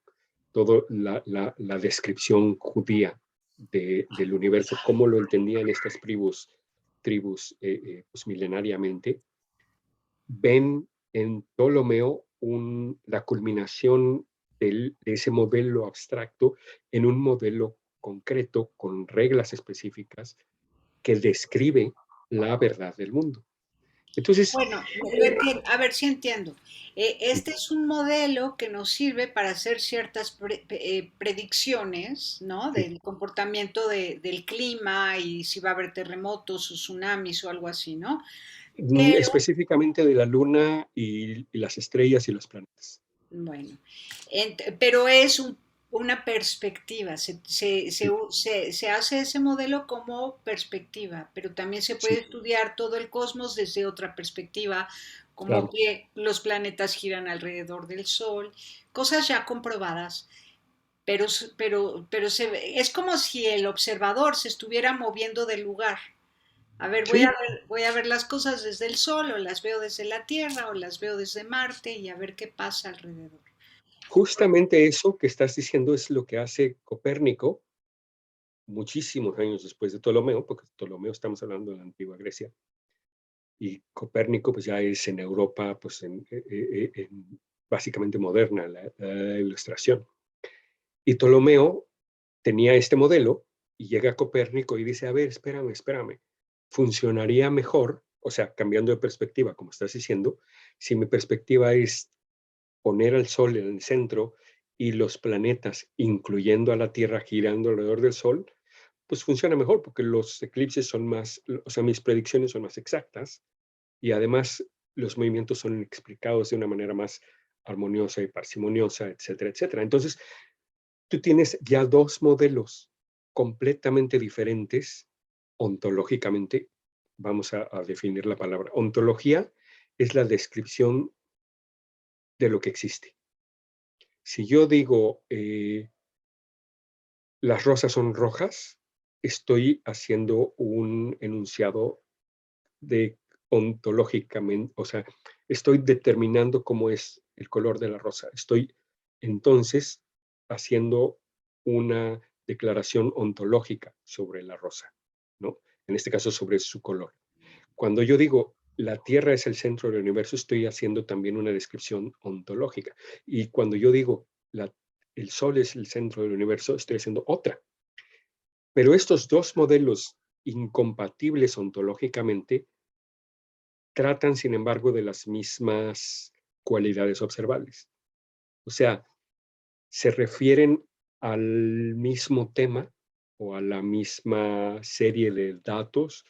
S2: toda la descripción judía del universo, cómo lo entendían estas tribus pues, milenariamente, ven en Ptolomeo la culminación de ese modelo abstracto en un modelo concreto con reglas específicas que describe la verdad del mundo. Entonces,
S1: Bueno, a ver si entiendo.
S2: sí,
S1: Este es un modelo que nos sirve para hacer ciertas predicciones, ¿no?
S2: sí,
S1: Del comportamiento del clima y si va a haber terremotos o tsunamis o algo así, ¿no? Pero
S2: específicamente de la luna y las estrellas y los planetas.
S1: bueno, pero es una perspectiva,
S2: Sí,
S1: se hace ese modelo como perspectiva, pero también se puede
S2: sí,
S1: estudiar todo el cosmos desde otra perspectiva, como
S2: claro.
S1: que los planetas giran alrededor del Sol, cosas ya comprobadas, es como si el observador se estuviera moviendo del lugar. A ver,
S2: Sí,
S1: voy a ver las cosas desde el Sol, o las veo desde la Tierra, o las veo desde Marte, y a ver qué pasa alrededor.
S2: Justamente eso que estás diciendo es lo que hace Copérnico muchísimos años después de Ptolomeo, porque Ptolomeo estamos hablando de la antigua Grecia, y Copérnico pues ya es en Europa, pues básicamente moderna la ilustración. Y Ptolomeo tenía este modelo y llega Copérnico y dice, a ver, espérame, funcionaría mejor, o sea, cambiando de perspectiva, como estás diciendo, si mi perspectiva es poner al Sol en el centro y los planetas, incluyendo a la Tierra, girando alrededor del Sol, pues funciona mejor porque los eclipses son más, o sea, mis predicciones son más exactas y además los movimientos son explicados de una manera más armoniosa y parsimoniosa, etcétera, etcétera. Entonces, tú tienes ya dos modelos completamente diferentes ontológicamente. Vamos a definir la palabra. Ontología es la descripción de lo que existe. Si yo digo las rosas son rojas, estoy haciendo un enunciado de ontológicamente, o sea, estoy determinando cómo es el color de la rosa. Estoy entonces haciendo una declaración ontológica sobre la rosa, ¿no? En este caso sobre su color. Cuando yo digo la Tierra es el centro del universo, estoy haciendo también una descripción ontológica. Y cuando yo digo el Sol es el centro del universo, estoy haciendo otra. Pero estos dos modelos incompatibles ontológicamente tratan, sin embargo, de las mismas cualidades observables. O sea, se refieren al mismo tema o a la misma serie de datos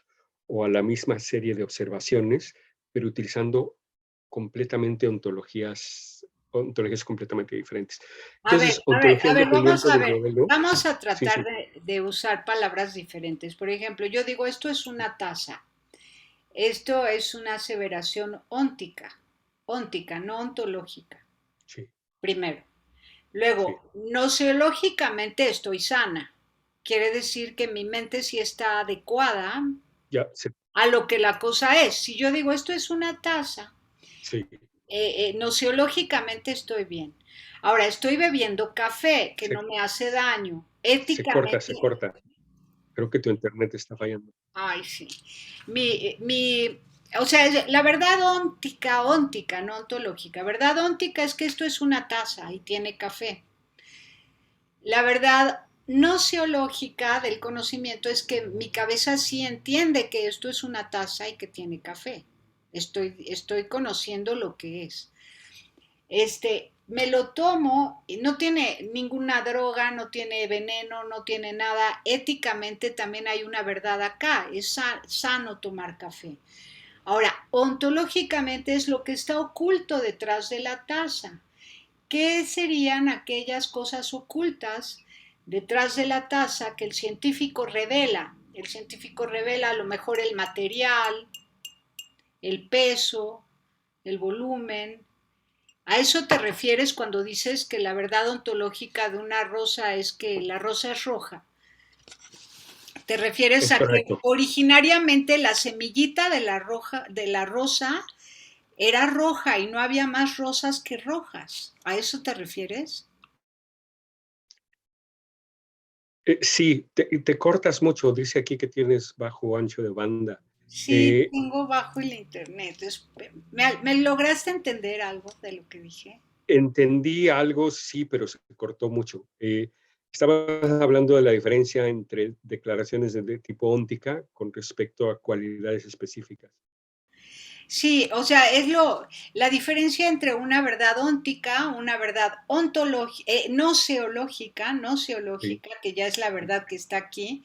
S2: o a la misma serie de observaciones, pero utilizando completamente ontologías completamente diferentes. Entonces, ontología en
S1: Vamos
S2: detrimento
S1: a
S2: del
S1: ver,
S2: modelo.
S1: vamos a
S2: Sí,
S1: tratar
S2: sí,
S1: de usar palabras diferentes. Por ejemplo, yo digo, esto es una taza. Esto es una aseveración óntica, no ontológica,
S2: sí,
S1: primero.
S2: sí.
S1: Luego, nociológicamente estoy sana. Quiere decir que mi mente sí está adecuada
S2: Ya,
S1: a lo que la cosa es. Si yo digo, esto es una taza,
S2: sí,
S1: nociológicamente estoy bien. Ahora, estoy bebiendo café que
S2: se,
S1: no me hace daño.
S2: se corta,
S1: Éticamente,
S2: se corta. Creo que tu internet está fallando.
S1: ay, sí. O sea, la verdad óntica, no ontológica. Verdad óntica es que esto es una taza y tiene café. La verdad no geológica del conocimiento es que mi cabeza sí entiende que esto es una taza y que tiene café. Estoy conociendo lo que es. Me lo tomo, no tiene ninguna droga, no tiene veneno, no tiene nada. Éticamente también hay una verdad acá, es sano tomar café. Ahora, ontológicamente es lo que está oculto detrás de la taza. ¿Qué serían aquellas cosas ocultas detrás de la taza que el científico revela? El científico revela a lo mejor el material, el peso, el volumen. ¿A eso te refieres cuando dices que la verdad ontológica de una rosa es que la rosa es roja? ¿Te refieres
S2: Es
S1: a que
S2: correcto.
S1: originariamente la semillita de la rosa era roja y no había más rosas que rojas? ¿A eso te refieres?
S2: Sí, te cortas mucho. Dice aquí que tienes bajo ancho de banda.
S1: Sí,
S2: Eh,
S1: tengo bajo el internet. ¿Me lograste entender algo de lo que dije?
S2: Entendí algo, sí, pero se cortó mucho. Estabas hablando de la diferencia entre declaraciones de tipo óntica con respecto a cualidades específicas.
S1: Sí, o sea, la diferencia entre una verdad óntica, una verdad ontológica, no
S2: Sí,
S1: seológica, que ya es la verdad que está aquí.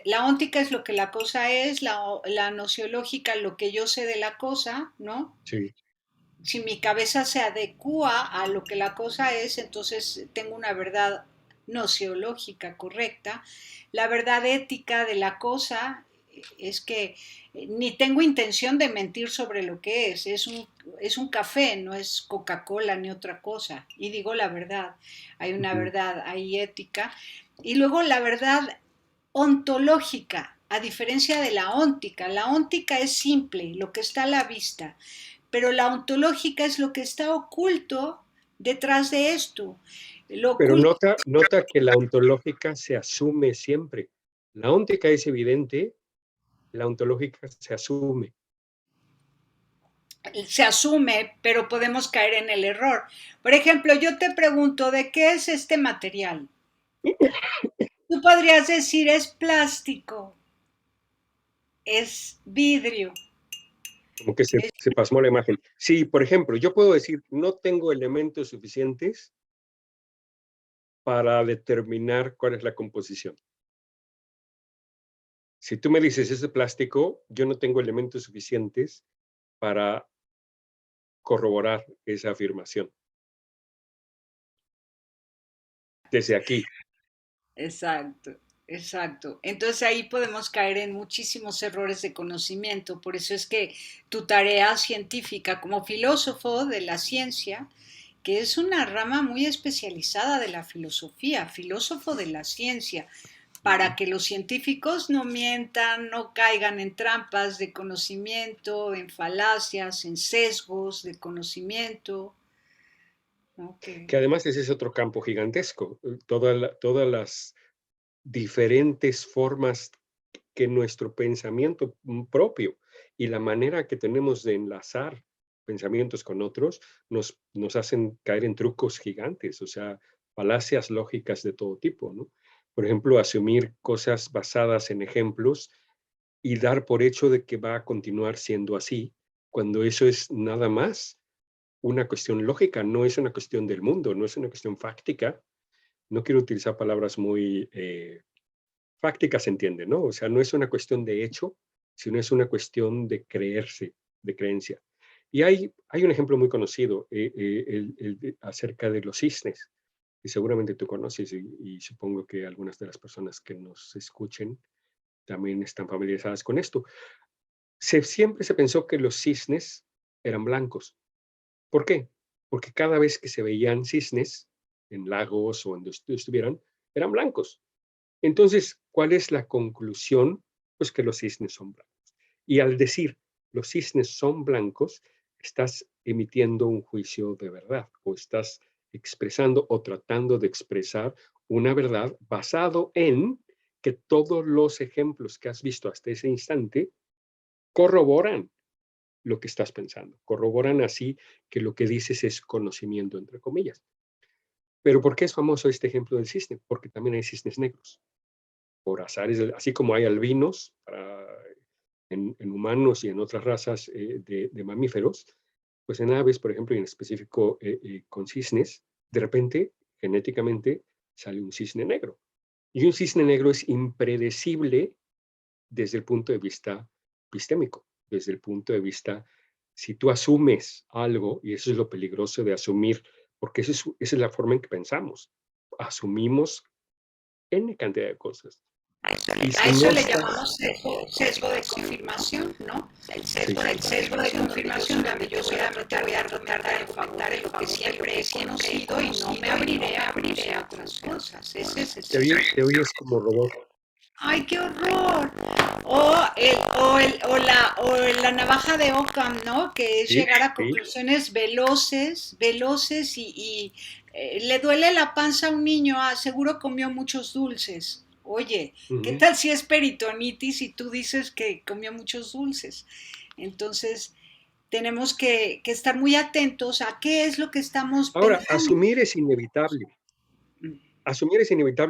S1: La óntica es lo que la cosa es, la nociológica lo que yo sé de la cosa, ¿no?
S2: sí,
S1: Si mi cabeza se adecua a lo que la cosa es, entonces tengo una verdad nociológica correcta. La verdad ética de la cosa es que ni tengo intención de mentir sobre lo que es un café, no es Coca-Cola ni otra cosa. Y digo la verdad, hay una
S2: ujú,
S1: verdad ahí ética. Y luego la verdad ontológica, a diferencia de la óntica es simple, lo que está a la vista, pero la ontológica es lo que está oculto detrás de esto. Lo
S2: Pero
S1: oculto.
S2: nota que la ontológica se asume siempre. La óntica es evidente, la ontológica se asume.
S1: Se asume, pero podemos caer en el error. Por ejemplo, yo te pregunto, ¿de qué es este material? Tú podrías decir, es plástico, es vidrio.
S2: Como que se pasmó la imagen. Sí, por ejemplo, yo puedo decir, no tengo elementos suficientes para determinar cuál es la composición. Si tú me dices, es de plástico, yo no tengo elementos suficientes para corroborar esa afirmación. Desde aquí.
S1: Exacto, exacto. Entonces ahí podemos caer en muchísimos errores de conocimiento. Por eso es que tu tarea científica como filósofo de la ciencia, que es una rama muy especializada de la filosofía, filósofo de la ciencia, para que los científicos no mientan, no caigan en trampas de conocimiento, en falacias, en sesgos de conocimiento, ¿no?
S2: Que además ese es otro campo gigantesco. Todas las diferentes formas que nuestro pensamiento propio y la manera que tenemos de enlazar pensamientos con otros nos hacen caer en trucos gigantes, o sea, falacias lógicas de todo tipo, ¿no? Por ejemplo, asumir cosas basadas en ejemplos y dar por hecho de que va a continuar siendo así, cuando eso es nada más una cuestión lógica, no es una cuestión del mundo, no es una cuestión fáctica. No quiero utilizar palabras muy fáctica se entiende, ¿no? O sea, no es una cuestión de hecho, sino es una cuestión de creerse, de creencia. Y hay un ejemplo muy conocido acerca de los cisnes, que seguramente tú conoces y supongo que algunas de las personas que nos escuchen también están familiarizadas con esto. Siempre se pensó que los cisnes eran blancos. ¿Por qué? Porque cada vez que se veían cisnes en lagos o donde estuvieran, eran blancos. Entonces, ¿cuál es la conclusión? Pues que los cisnes son blancos. Y al decir los cisnes son blancos, estás emitiendo un juicio de verdad o estás expresando o tratando de expresar una verdad basado en que todos los ejemplos que has visto hasta ese instante corroboran lo que estás pensando, corroboran así que lo que dices es conocimiento, entre comillas. Pero ¿por qué es famoso este ejemplo del cisne? Porque también hay cisnes negros por azares, así como hay albinos en humanos y en otras razas de mamíferos, pues en aves, por ejemplo, y en específico con cisnes, de repente, genéticamente, sale un cisne negro. Y un cisne negro es impredecible desde el punto de vista epistémico, desde el punto de vista, si tú asumes algo, y eso es lo peligroso de asumir, porque esa es la forma en que pensamos, asumimos N cantidad de cosas. Y
S1: A
S2: si
S1: eso
S2: no
S1: le
S2: estás,
S1: llamamos sesgo de confirmación, ¿no?
S2: sí,
S1: El sesgo de confirmación, donde yo solamente voy a tratar de argumentar en lo que siempre he conocido y no me abriré a otras cosas. Ese es el sesgo.
S2: te oyes como robot.
S1: ¡Ay, qué horror! O la navaja de Occam, ¿no? Que es
S2: Sí,
S1: llegar a
S2: sí.
S1: conclusiones veloces le duele la panza a un niño, ah, seguro comió muchos dulces. Oye, ¿qué
S2: Ujú.
S1: tal si es peritonitis y tú dices que comió muchos dulces? Entonces, tenemos que estar muy atentos a qué es lo que estamos
S2: Ahora,
S1: pensando.
S2: asumir es inevitable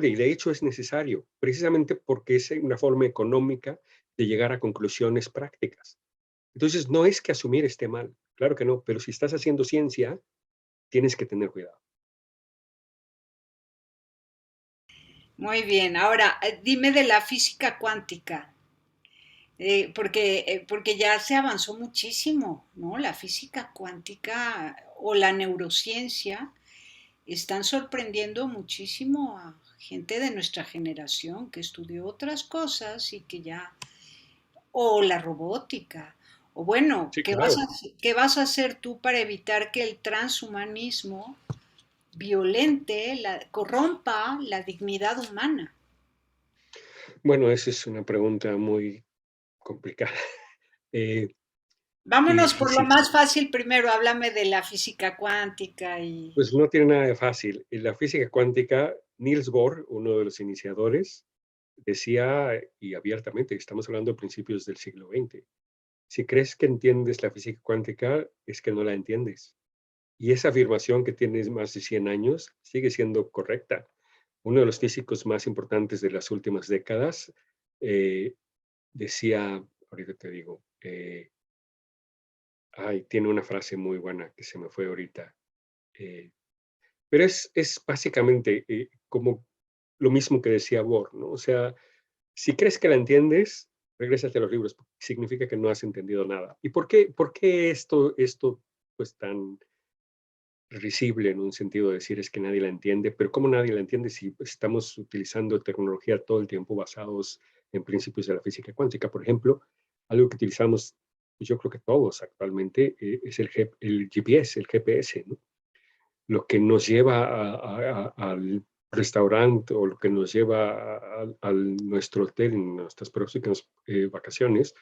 S2: y de hecho es necesario, precisamente porque es una forma económica de llegar a conclusiones prácticas. Entonces, no es que asumir esté mal, claro que no, pero si estás haciendo ciencia, tienes que tener cuidado.
S1: Muy bien, ahora dime de la física cuántica. Porque ya se avanzó muchísimo, ¿no? La física cuántica o la neurociencia están sorprendiendo muchísimo a gente de nuestra generación que estudió otras cosas y que ya, o la robótica, o bueno,
S2: Sí, claro.
S1: qué vas a hacer tú para evitar que el transhumanismo violente, corrompa la dignidad humana?
S2: Bueno, esa es una pregunta muy complicada. Eh,
S1: Vámonos
S2: Y
S1: por lo
S2: sí,
S1: más fácil primero, háblame de la física cuántica y...
S2: pues no tiene nada de fácil. En la física cuántica, Niels Bohr, uno de los iniciadores, decía, y abiertamente, estamos hablando de principios del siglo XX, si crees que entiendes la física cuántica, es que no la entiendes. Y esa afirmación que tiene más de 100 años sigue siendo correcta. Uno de los físicos más importantes de las últimas décadas eh, decía, ahorita te digo, tiene una frase muy buena que se me fue ahorita, eh, pero es básicamente como lo mismo que decía Bohr, ¿no? O sea, si crees que la entiendes, regrésate a los libros, significa que no has entendido nada. ¿Y por qué esto pues tan risible en un sentido de decir es que nadie la entiende? Pero ¿cómo nadie la entiende si estamos utilizando tecnología todo el tiempo basados en principios de la física cuántica? Por ejemplo, algo que utilizamos, pues, yo creo que todos actualmente, es el GPS, el GPS, ¿no? Lo que nos lleva al restaurante o lo que nos lleva a nuestro hotel en nuestras próximas vacaciones,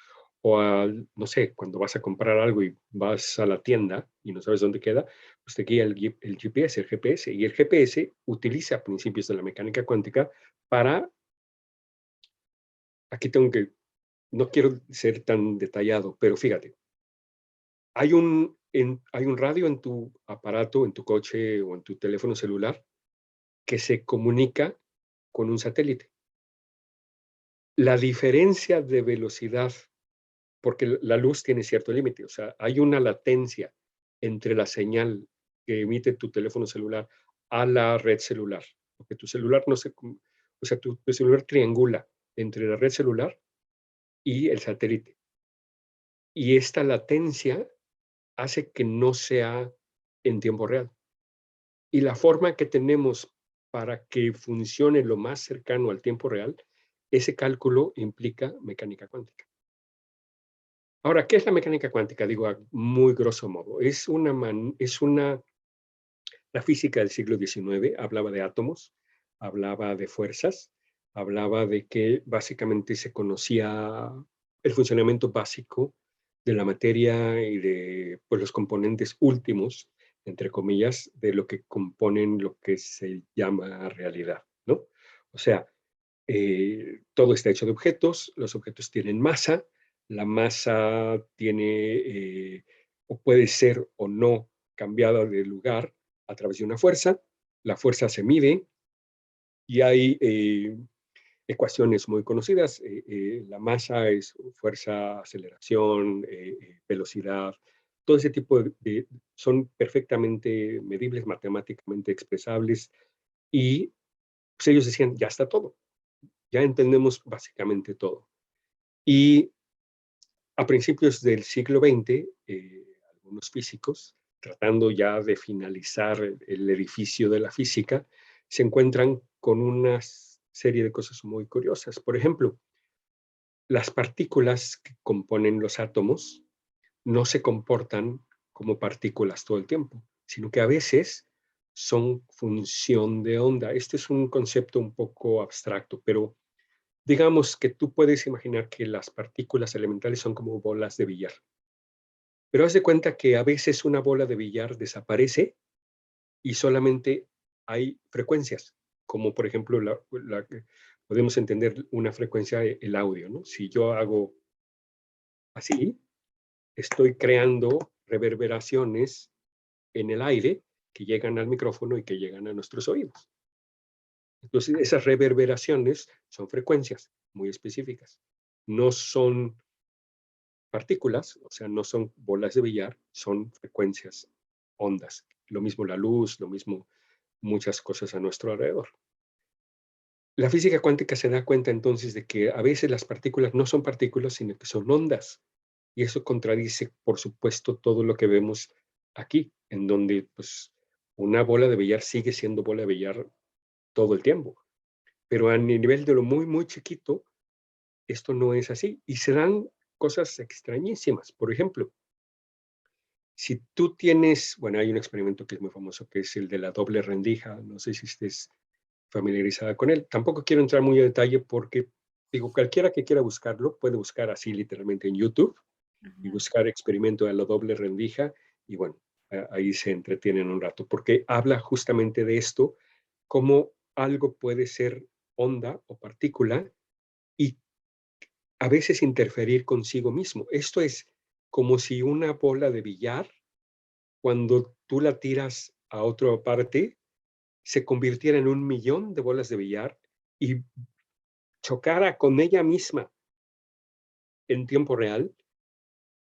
S2: o al, no sé, cuando vas a comprar algo y vas a la tienda y no sabes dónde queda, pues te guía el GPS, el GPS. Y el GPS utiliza principios de la mecánica cuántica para, aquí tengo que, no quiero ser tan detallado, pero fíjate, hay un radio en tu aparato, en tu coche o en tu teléfono celular que se comunica con un satélite. La diferencia de velocidad, porque la luz tiene cierto límite, o sea, hay una latencia entre la señal que emite tu teléfono celular a la red celular, porque tu celular no se, o sea, tu celular triangula entre la red celular y el satélite. Y esta latencia hace que no sea en tiempo real. Y la forma que tenemos para que funcione lo más cercano al tiempo real, ese cálculo implica mecánica cuántica. Ahora, ¿qué es la mecánica cuántica? Digo, a muy grosso modo. La física del siglo XIX hablaba de átomos, hablaba de fuerzas, hablaba de que básicamente se conocía el funcionamiento básico de la materia y de, pues, los componentes últimos, entre comillas, de lo que componen lo que se llama realidad, ¿no? O sea, todo está hecho de objetos, los objetos tienen masa, la masa tiene o puede ser o no cambiada de lugar a través de una fuerza, la fuerza se mide y hay ecuaciones muy conocidas, la masa es fuerza, aceleración, velocidad, todo ese tipo son perfectamente medibles, matemáticamente expresables, y pues ellos decían, ya está todo, ya entendemos básicamente todo. Y a principios del siglo XX, algunos físicos, tratando ya de finalizar el edificio de la física, se encuentran con una serie de cosas muy curiosas. Por ejemplo, las partículas que componen los átomos no se comportan como partículas todo el tiempo, sino que a veces son función de onda. Este es un concepto un poco abstracto, pero digamos que tú puedes imaginar que las partículas elementales son como bolas de billar, pero haz de cuenta que a veces una bola de billar desaparece y solamente hay frecuencias, como por ejemplo podemos entender una frecuencia, el audio, ¿no? Si yo hago así, estoy creando reverberaciones en el aire que llegan al micrófono y que llegan a nuestros oídos. Entonces, esas reverberaciones son frecuencias muy específicas. No son partículas, o sea, no son bolas de billar, son frecuencias, ondas. Lo mismo la luz, lo mismo muchas cosas a nuestro alrededor. La física cuántica se da cuenta entonces de que a veces las partículas no son partículas, sino que son ondas. Y eso contradice, por supuesto, todo lo que vemos aquí, en donde pues una bola de billar sigue siendo bola de billar todo el tiempo. Pero a nivel de lo muy, muy chiquito, esto no es así. Y se dan cosas extrañísimas. Por ejemplo, si tú tienes, bueno, hay un experimento que es muy famoso, que es el de la doble rendija, no sé si estés familiarizada con él. Tampoco quiero entrar muy a detalle porque, digo, cualquiera que quiera buscarlo puede buscar así literalmente en YouTube y
S1: Ujú.
S2: buscar experimento a la doble rendija y bueno, ahí se entretienen un rato, porque habla justamente de esto, cómo algo puede ser onda o partícula y a veces interferir consigo mismo. Esto es como si una bola de billar, cuando tú la tiras a otra parte, se convirtiera en 1 millón de bolas de billar y chocara con ella misma en tiempo real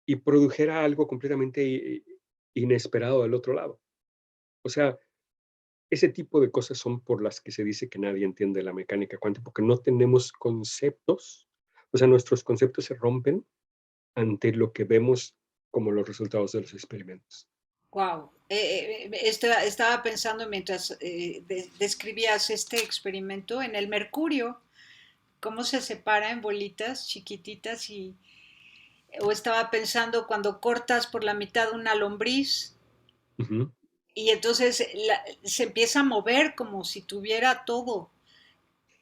S2: y produjera algo completamente inesperado del otro lado. O sea, ese tipo de cosas son por las que se dice que nadie entiende la mecánica cuántica, porque no tenemos conceptos, o sea, nuestros conceptos se rompen ante lo que vemos como los resultados de los experimentos.
S1: Wow. Estaba pensando mientras describías este experimento en el mercurio, cómo se separa en bolitas chiquititas o estaba pensando cuando cortas por la mitad una lombriz
S2: Ujú.
S1: y entonces se empieza a mover como si tuviera todo,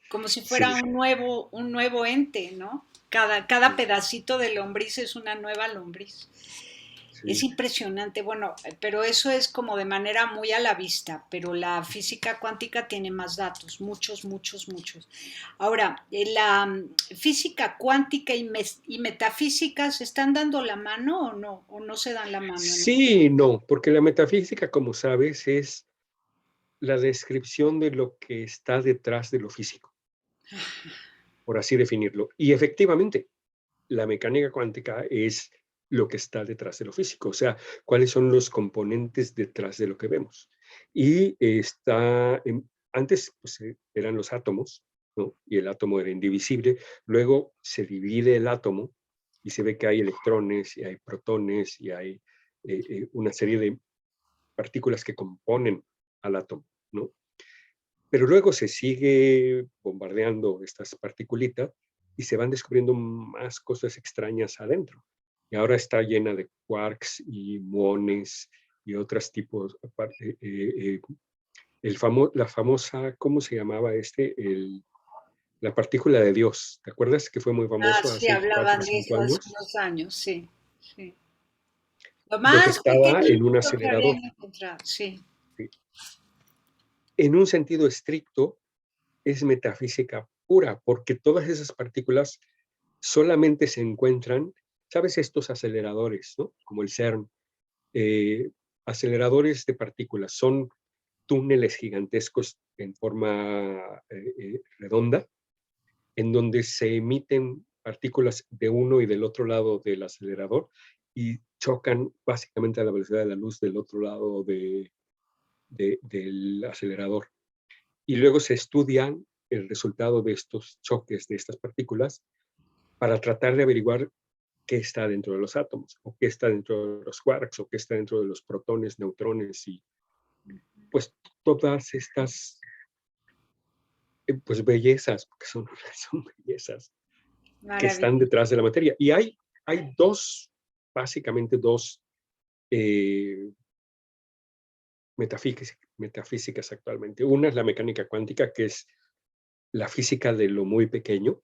S1: como si
S2: Sí,
S1: fuera un nuevo ente, ¿no? Cada
S2: sí,
S1: pedacito de lombriz es una nueva lombriz. Es
S2: sí.
S1: impresionante, bueno, pero eso es como de manera muy a la vista, pero la física cuántica tiene más datos, muchos, muchos, muchos. Ahora, la física cuántica y metafísica se están dando la mano o no se dan la mano en este.
S2: Sí, no, porque la metafísica, como sabes, es la descripción de lo que está detrás de lo físico, por así definirlo. Y efectivamente, la mecánica cuántica es lo que está detrás de lo físico, o sea, cuáles son los componentes detrás de lo que vemos. Y antes pues, eran los átomos, ¿no? Y el átomo era indivisible. Luego se divide el átomo y se ve que hay electrones y hay protones y hay una serie de partículas que componen al átomo, ¿no? Pero luego se sigue bombardeando estas partículitas y se van descubriendo más cosas extrañas adentro. Y ahora está llena de quarks y muones y otros tipos. La famosa, ¿cómo se llamaba la partícula de Dios? ¿Te acuerdas que fue muy
S1: Ah,
S2: famoso
S1: sí,
S2: hace 4 o
S1: hablaban de
S2: 5
S1: eso hace
S2: años?
S1: unos años, sí, sí. Lo
S2: Lo que
S1: más
S2: estaba en un
S1: pequeñito que
S2: acelerador.
S1: habían encontrado, sí.
S2: ¿Sí? En un sentido estricto, es metafísica pura, porque todas esas partículas solamente se encuentran, ¿sabes? Estos aceleradores, ¿no? Como el CERN, eh, aceleradores de partículas, son túneles gigantescos en forma redonda, en donde se emiten partículas de uno y del otro lado del acelerador y chocan básicamente a la velocidad de la luz del otro lado del acelerador. Y luego se estudian el resultado de estos choques de estas partículas para tratar de averiguar qué está dentro de los átomos, o qué está dentro de los quarks, o qué está dentro de los protones, neutrones y pues todas estas pues bellezas, porque son, son bellezas que están
S1: Maravilloso.
S2: detrás de la materia. Y hay básicamente dos eh, metafísicas actualmente. Una es la mecánica cuántica, que es la física de lo muy pequeño,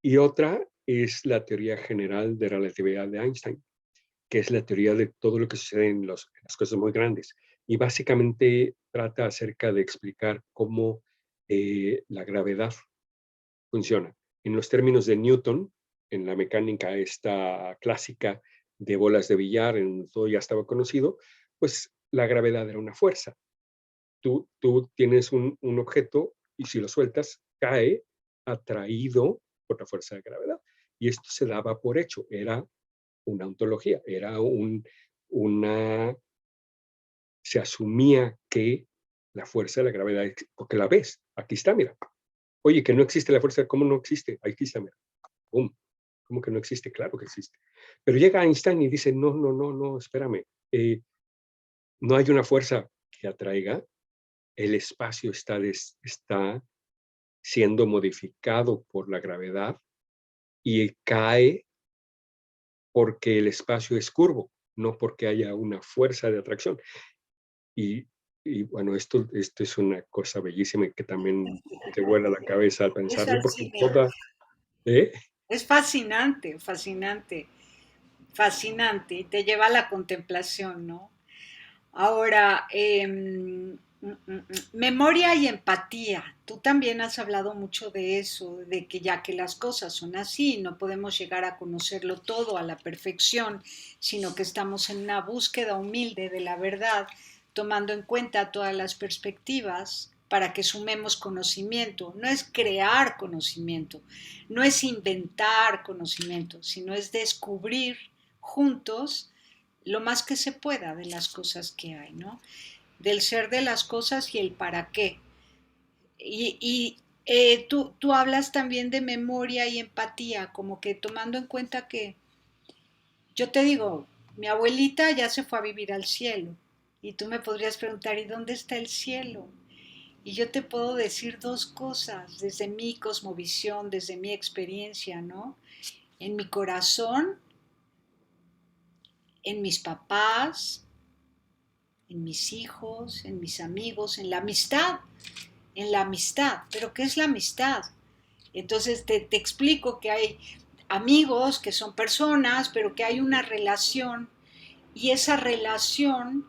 S2: y otra es la teoría general de relatividad de Einstein, que es la teoría de todo lo que sucede en las cosas muy grandes. Y básicamente trata acerca de explicar cómo la gravedad funciona. En los términos de Newton, en la mecánica esta clásica de bolas de billar, en donde todo ya estaba conocido, pues la gravedad era una fuerza. Tú tienes un objeto y si lo sueltas, cae atraído por la fuerza de gravedad. Y esto se daba por hecho, era una ontología, una, se asumía que la fuerza de la gravedad, porque la ves, aquí está, mira. Oye, que no existe la fuerza, ¿cómo no existe? Aquí está, mira. ¡Pum! ¿Cómo que no existe? Claro que existe. Pero llega Einstein y dice, no, no, no, no, espérame. No hay una fuerza que atraiga, el espacio está siendo modificado por la gravedad y cae porque el espacio es curvo, no porque haya una fuerza de atracción. Y, y bueno, esto es una cosa bellísima y que también te vuela la cabeza al
S1: Es
S2: pensarlo, porque
S1: fascinante.
S2: toda... ¿eh?
S1: Es fascinante, fascinante. fascinante y te lleva a la contemplación, ¿no? Ahora, memoria y empatía. Tú también has hablado mucho de eso, de que ya que las cosas son así, no podemos llegar a conocerlo todo a la perfección, sino que estamos en una búsqueda humilde de la verdad, tomando en cuenta todas las perspectivas para que sumemos conocimiento. No es crear conocimiento, no es inventar conocimiento, sino es descubrir juntos lo más que se pueda de las cosas que hay, ¿no? Del ser de las cosas y el para qué. Tú hablas también de memoria y empatía, como que tomando en cuenta que, yo te digo, mi abuelita ya se fue a vivir al cielo y tú me podrías preguntar, ¿y dónde está el cielo? Y yo te puedo decir dos cosas desde mi cosmovisión, desde mi experiencia, ¿no? En mi corazón, en mis papás, en mis hijos, en mis amigos, en la amistad, en la amistad. ¿Pero qué es la amistad? Entonces te explico que hay amigos que son personas, pero que hay una relación y esa relación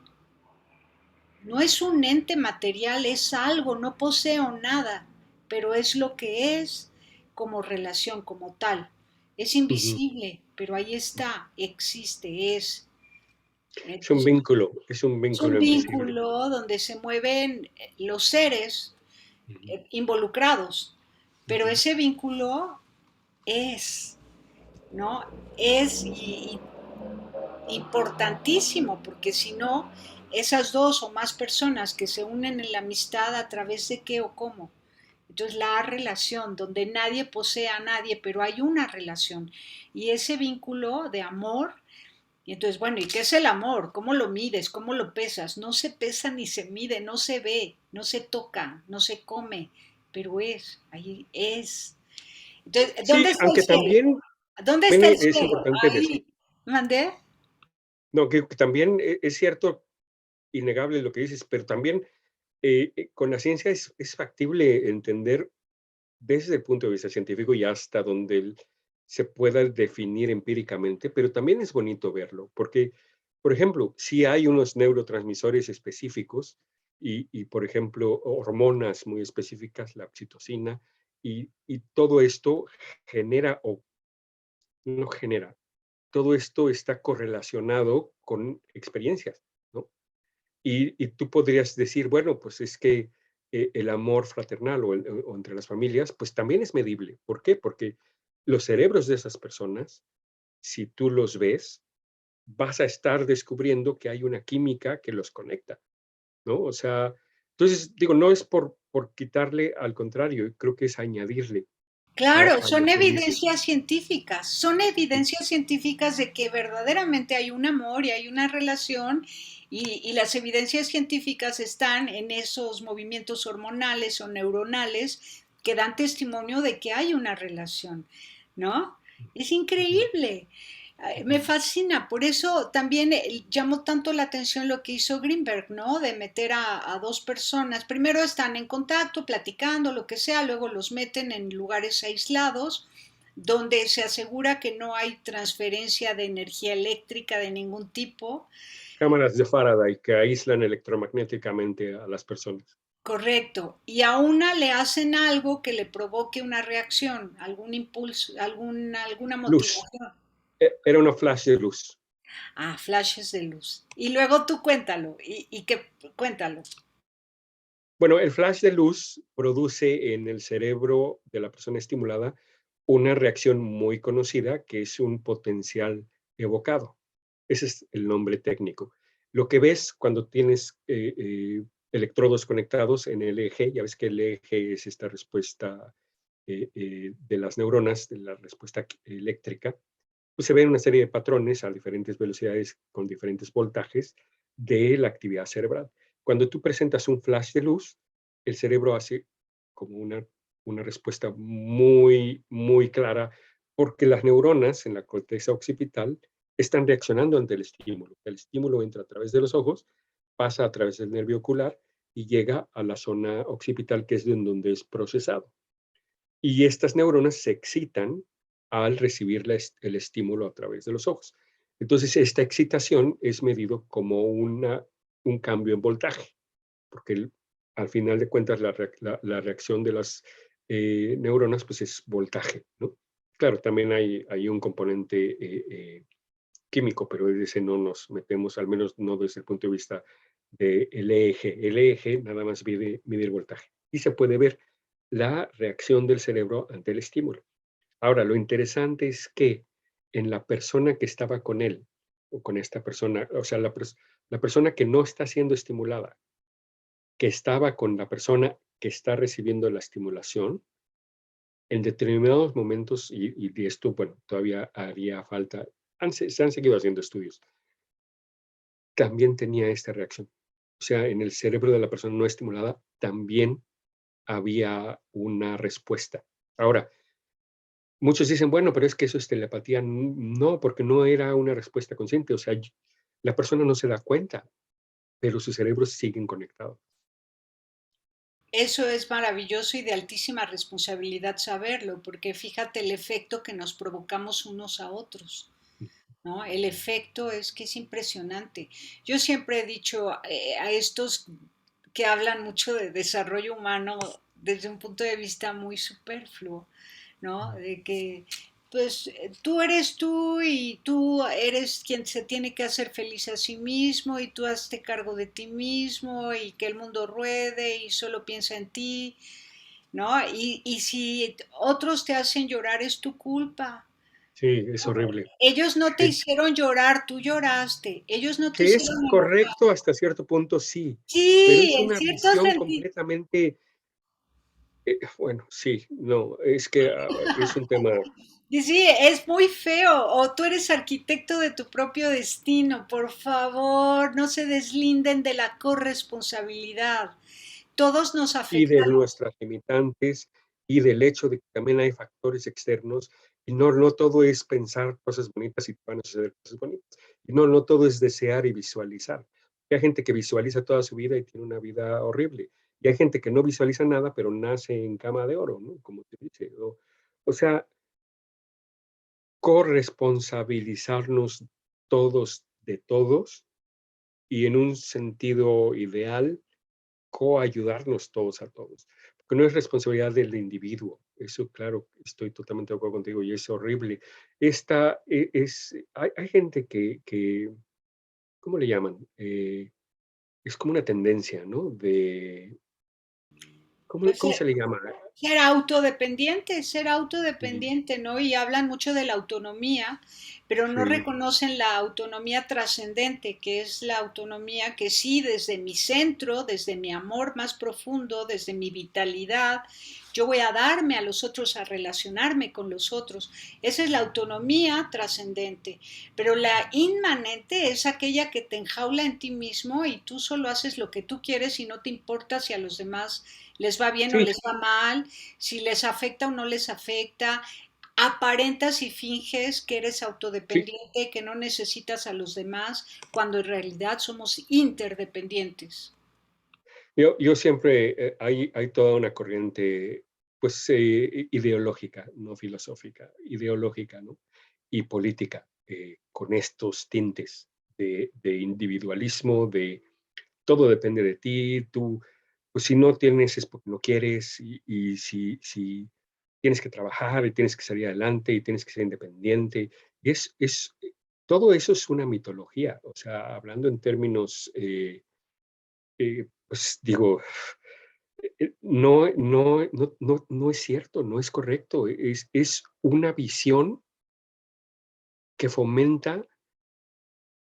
S1: no es un ente material, es algo, no poseo nada, pero es lo que es como relación, como tal. Es
S2: Ujú.
S1: invisible, pero ahí está, existe, es. Entonces,
S2: Es un
S1: es un
S2: vínculo invisible.
S1: vínculo donde se mueven los seres
S2: Ujú,
S1: involucrados, pero
S2: ujú.
S1: ese vínculo es, ¿no? Es importantísimo, porque si no, esas dos o más personas que se unen en la amistad a través de qué o cómo. Entonces la relación donde nadie posee a nadie, pero hay una relación. Y ese vínculo de amor, y entonces, bueno, ¿y qué es el amor? ¿Cómo lo mides? ¿Cómo lo pesas? No se pesa ni se mide, no se ve, no se toca, no se come, pero es, ahí es. Entonces,
S2: Sí,
S1: ¿dónde está el
S2: aunque
S1: cielo?
S2: también,
S1: ¿Dónde está
S2: Mene,
S1: el
S2: es
S1: cielo?
S2: importante decir,
S1: Ahí, ¿mandé?
S2: no, que también es cierto, innegable lo que dices, pero también con la ciencia es factible entender desde el punto de vista científico y hasta donde se pueda definir empíricamente, pero también es bonito verlo, porque, por ejemplo, si hay unos neurotransmisores específicos por ejemplo, hormonas muy específicas, la oxitocina, y todo esto genera o no genera, todo esto está correlacionado con experiencias, ¿no? Y tú podrías decir, bueno, pues es que el amor fraternal o entre las familias, pues también es medible. ¿Por qué? Porque los cerebros de esas personas, si tú los ves, vas a estar descubriendo que hay una química que los conecta, ¿no? O sea, entonces, digo, no es por quitarle, al contrario, creo que es añadirle
S1: Claro,
S2: a lo que dices.
S1: son evidencias científicas de que verdaderamente hay un amor y hay una relación y las evidencias científicas están en esos movimientos hormonales o neuronales que dan testimonio de que hay una relación, ¿no? Es
S2: Ujú,
S1: increíble. Me
S2: ujú.
S1: fascina, por eso también llamó tanto la atención lo que hizo Greenberg, ¿no? De meter a dos personas, primero están en contacto, platicando, lo que sea, luego los meten en lugares aislados, donde se asegura que no hay transferencia de energía eléctrica de ningún tipo.
S2: Cámaras de Faraday que aíslan electromagnéticamente a las personas.
S1: Correcto. Y a una le hacen algo que le provoque una reacción, algún impulso, alguna
S2: Luz.
S1: motivación.
S2: Era una flash de luz.
S1: Ah, flashes de luz. Y luego tú cuéntalo, y que cuéntalo.
S2: Bueno, el flash de luz produce en el cerebro de la persona estimulada una reacción muy conocida que es un potencial evocado. Ese es el nombre técnico. Lo que ves cuando tienes electrodos conectados en el eje, ya ves que el eje es esta respuesta de las neuronas, de la respuesta eléctrica, pues se ven una serie de patrones a diferentes velocidades con diferentes voltajes de la actividad cerebral. Cuando tú presentas un flash de luz, el cerebro hace como una respuesta muy, muy clara, porque las neuronas en la corteza occipital están reaccionando ante el estímulo. El estímulo entra a través de los ojos, pasa a través del nervio ocular y llega a la zona occipital, que es donde es procesado. Y estas neuronas se excitan al recibir el estímulo a través de los ojos. Entonces, esta excitación es medido como un cambio en voltaje, porque al final de cuentas la reacción de las neuronas pues es voltaje, ¿no? Claro, también hay un componente químico, pero en ese no nos metemos, al menos no desde el punto de vista del EEG. El EEG nada más mide el voltaje y se puede ver la reacción del cerebro ante el estímulo. Ahora, lo interesante es que en la persona que estaba con él, o con esta persona, o sea, la persona que no está siendo estimulada, que estaba con la persona que está recibiendo la estimulación, en determinados momentos, y de esto, bueno, todavía haría falta, se han seguido haciendo estudios, también tenía esta reacción. O sea, en el cerebro de la persona no estimulada también había una respuesta. Ahora, muchos dicen, bueno, pero es que eso es telepatía. No, porque no era una respuesta consciente. O sea, la persona no se da cuenta, pero sus cerebros siguen conectados.
S1: Eso es maravilloso y de altísima responsabilidad saberlo, porque fíjate el efecto que nos provocamos unos a otros, ¿no? El efecto es que es impresionante. Yo siempre he dicho a estos que hablan mucho de desarrollo humano desde un punto de vista muy superfluo, ¿no? De que pues tú eres tú y tú eres quien se tiene que hacer feliz a sí mismo y tú hazte cargo de ti mismo y que el mundo ruede y solo piensa en ti, ¿no? Y si otros te hacen llorar es tu culpa.
S2: Sí, es horrible.
S1: Ellos no te
S2: Eh,
S1: hicieron llorar, tú lloraste. Ellos no te
S2: que es
S1: hicieron enojar.
S2: correcto hasta cierto punto, sí, pero
S1: Sí,
S2: es
S1: en
S2: una
S1: cierto
S2: visión
S1: sentido.
S2: completamente, bueno, sí, no, es que es un tema.
S1: Y sí, es muy feo. O tú eres arquitecto de tu propio destino. Por favor, no se deslinden de la corresponsabilidad. Todos nos
S2: Y de
S1: afectamos.
S2: nuestras limitantes y del hecho de que también hay factores externos y no todo es pensar cosas bonitas y te van a suceder cosas bonitas. Y no todo es desear y visualizar. Hay gente que visualiza toda su vida y tiene una vida horrible. Y hay gente que no visualiza nada, pero nace en cama de oro, ¿no? Como te dice. O sea, corresponsabilizarnos todos de todos y en un sentido ideal coayudarnos todos a todos, porque no es responsabilidad del individuo. Eso, claro, estoy totalmente de acuerdo contigo y es horrible. Hay gente ¿cómo le llaman? Es como una tendencia, ¿no?
S1: Pues
S2: ¿Cómo se le llama?
S1: ser
S2: Sí,
S1: autodependiente, ¿no? Y hablan mucho de la autonomía, pero no
S2: sí,
S1: reconocen la autonomía trascendente, que es la autonomía que sí, desde mi centro, desde mi amor más profundo, desde mi vitalidad, yo voy a darme a los otros, a relacionarme con los otros. Esa es la autonomía trascendente. Pero la inmanente es aquella que te enjaula en ti mismo y tú solo haces lo que tú quieres y no te importa si a los demás les va bien o
S2: sí,
S1: les va mal, si les afecta o no les afecta. Aparentas y finges que eres
S2: sí.
S1: autodependiente, que no necesitas a los demás, cuando en realidad somos interdependientes.
S2: Yo siempre, hay toda una corriente, pues, ideológica, no filosófica, ideológica, ¿no? Y política, con estos tintes de individualismo, de todo depende de ti, tú, pues si no tienes es porque no quieres, y si tienes que trabajar y tienes que salir adelante y tienes que ser independiente. Y todo eso es una mitología, o sea, hablando en términos, pues digo, no es cierto, no es correcto, es una visión que fomenta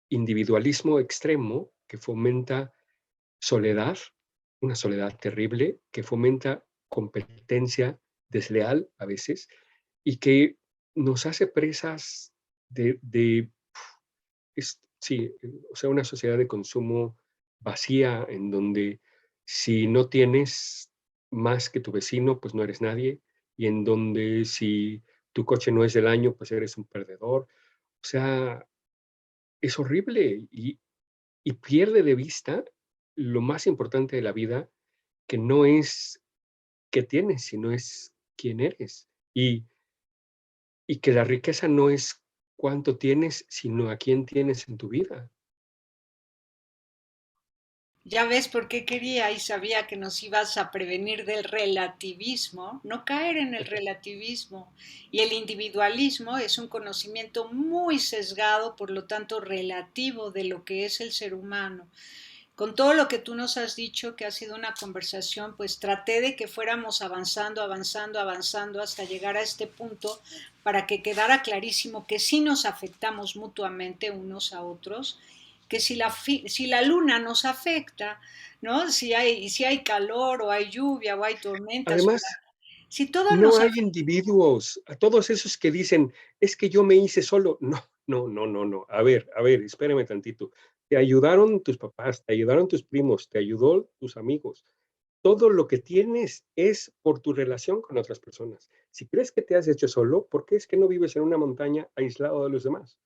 S2: individualismo extremo, que fomenta soledad, una soledad terrible, que fomenta competencia desleal a veces y que nos hace presas sí, o sea, una sociedad de consumo vacía en donde si no tienes más que tu vecino, pues no eres nadie, y en donde si tu coche no es del año, pues eres un perdedor. O sea, es horrible y pierde de vista lo más importante de la vida, que no es qué tienes, sino es quién eres. Y que la riqueza no es cuánto tienes, sino a quién tienes en tu vida.
S1: Ya ves por qué quería y sabía que nos ibas a prevenir del relativismo, no caer en el relativismo. Y el individualismo es un conocimiento muy sesgado, por lo tanto relativo de lo que es el ser humano. Con todo lo que tú nos has dicho, que ha sido una conversación, pues traté de que fuéramos avanzando, avanzando, avanzando hasta llegar a este punto para que quedara clarísimo que sí nos afectamos mutuamente unos a otros, que si la luna nos afecta, ¿no? Si hay calor o hay lluvia o hay tormentas,
S2: Además,
S1: si todo
S2: no
S1: nos
S2: hay
S1: afecta.
S2: individuos, a todos esos que dicen, es que yo me hice solo. No, no, no, no, no. A ver, espérame tantito. Te ayudaron tus papás, te ayudaron tus primos, te ayudó tus amigos. Todo lo que tienes es por tu relación con otras personas. Si crees que te has hecho solo, ¿por qué es que no vives en una montaña aislado de los demás?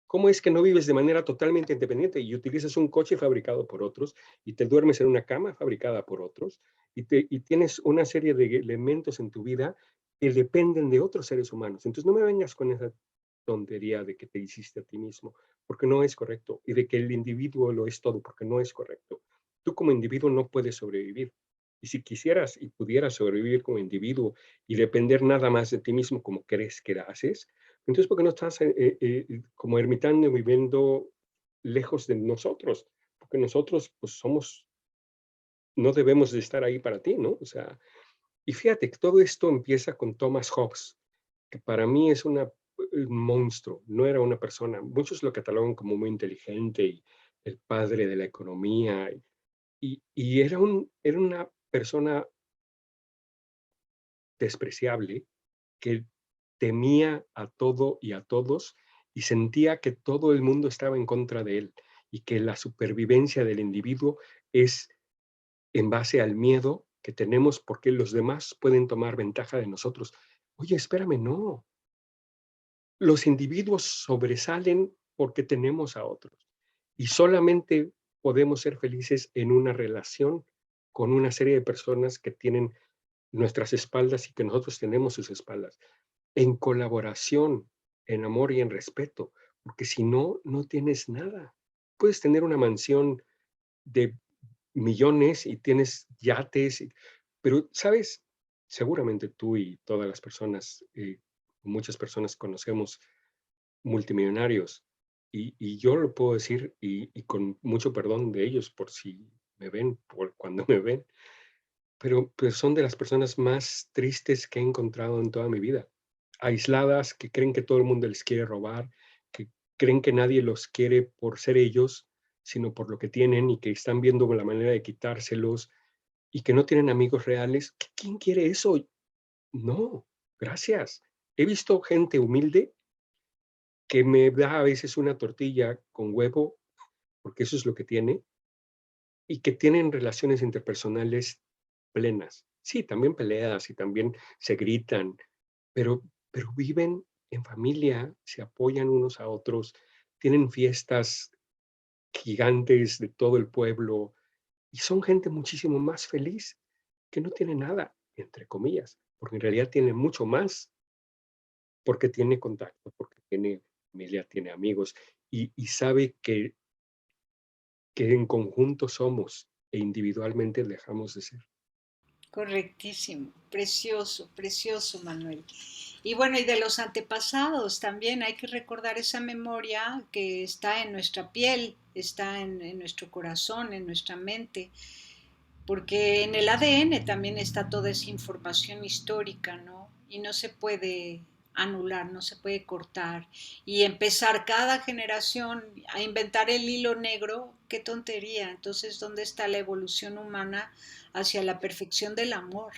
S2: ¿Cómo es que no vives de manera totalmente independiente y utilizas un coche fabricado por otros y te duermes en una cama fabricada por otros y tienes una serie de elementos en tu vida que dependen de otros seres humanos? Entonces no me vengas con esa tontería de que te hiciste a ti mismo, porque no es correcto, y de que el individuo lo es todo, porque no es correcto. Tú como individuo no puedes sobrevivir. Y si quisieras y pudieras sobrevivir como individuo y depender nada más de ti mismo como crees que la haces, entonces, ¿por qué no estás como ermitaño viviendo lejos de nosotros? Porque nosotros, pues, no debemos de estar ahí para ti, ¿no? O sea, y fíjate que todo esto empieza con Thomas Hobbes, que para mí es un monstruo, no era una persona. Muchos lo catalogan como muy inteligente y el padre de la economía, y era una persona despreciable que temía a todo y a todos y sentía que todo el mundo estaba en contra de él y que la supervivencia del individuo es en base al miedo que tenemos porque los demás pueden tomar ventaja de nosotros. Oye, espérame, no. Los individuos sobresalen porque tenemos a otros y solamente podemos ser felices en una relación con una serie de personas que tienen nuestras espaldas y que nosotros tenemos sus espaldas, en colaboración, en amor y en respeto, porque si no, no tienes nada. Puedes tener una mansión de millones y tienes yates, pero, ¿sabes? Seguramente tú y todas las personas, muchas personas conocemos multimillonarios, y yo lo puedo decir, y con mucho perdón de ellos por si me ven, por cuando me ven, pero, pues, son de las personas más tristes que he encontrado en toda mi vida. Aisladas, que creen que todo el mundo les quiere robar, que creen que nadie los quiere por ser ellos, sino por lo que tienen, y que están viendo la manera de quitárselos, y que no tienen amigos reales. ¿Quién quiere eso? No, gracias. He visto gente humilde que me da a veces una tortilla con huevo, porque eso es lo que tiene, y que tienen relaciones interpersonales plenas. Sí, también peleas y también se gritan, pero viven en familia, se apoyan unos a otros, tienen fiestas gigantes de todo el pueblo y son gente muchísimo más feliz que no tiene nada, entre comillas, porque en realidad tiene mucho más, porque tiene contacto, porque tiene familia, tiene amigos y sabe que en conjunto somos e individualmente dejamos de ser.
S1: Correctísimo, precioso, precioso, Manuel. Y bueno, y de los antepasados también hay que recordar esa memoria que está en nuestra piel, está en nuestro corazón, en nuestra mente, porque en el ADN también está toda esa información histórica, ¿no? Y no se puede anular, no se puede cortar. Y empezar cada generación a inventar el hilo negro, qué tontería. Entonces, ¿dónde está la evolución humana hacia la perfección del amor?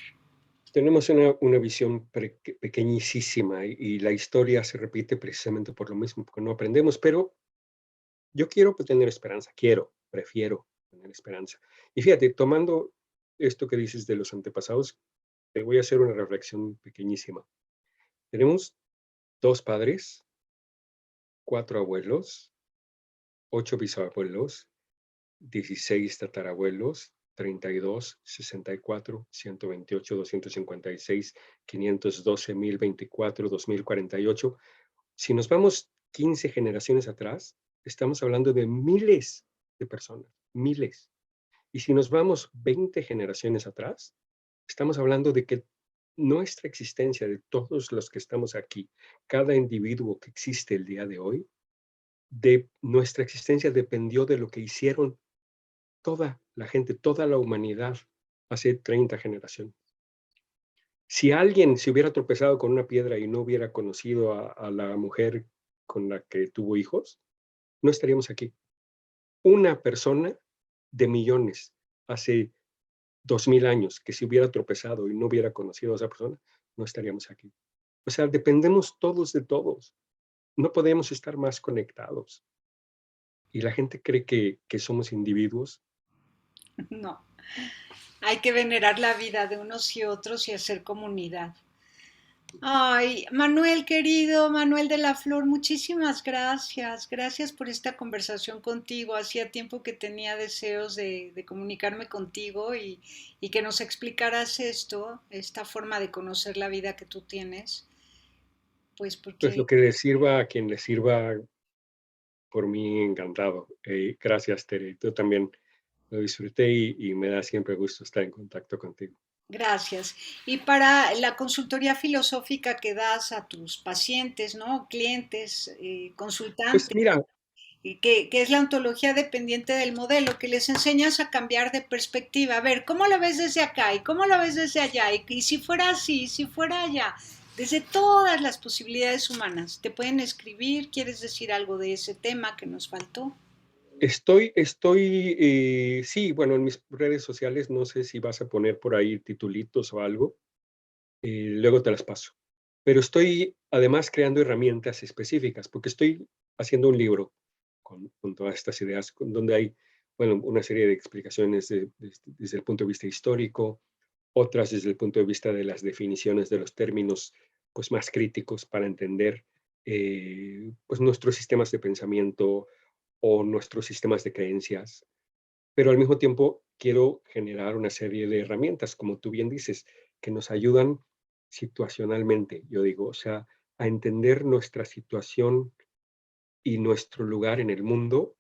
S2: Tenemos una visión pequeñísima y la historia se repite precisamente por lo mismo, porque no aprendemos, pero yo quiero pues, tener esperanza, prefiero tener esperanza. Y fíjate, tomando esto que dices de los antepasados, te voy a hacer una reflexión pequeñísima. Tenemos dos padres, cuatro abuelos, ocho bisabuelos, 16 tatarabuelos, 32, 64, 128, 256, 512, 1024, 2048. Si nos vamos 15 generaciones atrás, estamos hablando de miles de personas, miles. Y si nos vamos 20 generaciones atrás, estamos hablando de que nuestra existencia, de todos los que estamos aquí, cada individuo que existe el día de hoy, de nuestra existencia dependió de lo que hicieron toda la gente, toda la humanidad hace 30 generaciones. Si alguien se hubiera tropezado con una piedra y no hubiera conocido a la mujer con la que tuvo hijos, no estaríamos aquí. Una persona de millones hace 2000 años que se hubiera tropezado y no hubiera conocido a esa persona, no estaríamos aquí. O sea, dependemos todos de todos. No podemos estar más conectados. Y la gente cree que somos individuos.
S1: No, hay que venerar la vida de unos y otros y hacer comunidad. Ay, Manuel querido, Manuel de la Flor, muchísimas gracias. Gracias por esta conversación contigo. Hacía tiempo que tenía deseos de comunicarme contigo y que nos explicaras esto, esta forma de conocer la vida que tú tienes. Pues
S2: Pues lo
S1: porque,
S2: que le sirva a quien le sirva, por mí encantado. Gracias, Tere. Yo también lo disfruté y me da siempre gusto estar en contacto contigo.
S1: gracias. Y para la consultoría filosófica que das a tus pacientes, ¿no? Clientes,
S2: Pues
S1: consultantes,
S2: mira,
S1: y que es la ontología dependiente del modelo, que les enseñas a cambiar de perspectiva. A ver, ¿cómo lo ves desde acá? ¿Y cómo lo ves desde allá? Y si fuera así, si fuera allá, desde todas las posibilidades humanas. Te pueden escribir, ¿quieres decir algo de ese tema que nos faltó?
S2: sí, bueno, en mis redes sociales, no sé si vas a poner por ahí titulitos o algo, luego te las paso. Pero estoy además creando herramientas específicas, porque estoy haciendo un libro con todas estas ideas, donde hay, bueno, una serie de explicaciones desde el punto de vista histórico, otras desde el punto de vista de las definiciones de los términos, pues más críticos para entender pues nuestros sistemas de pensamiento o nuestros sistemas de creencias, pero al mismo tiempo quiero generar una serie de herramientas, como tú bien dices, que nos ayudan situacionalmente, yo digo, o sea, a entender nuestra situación y nuestro lugar en el mundo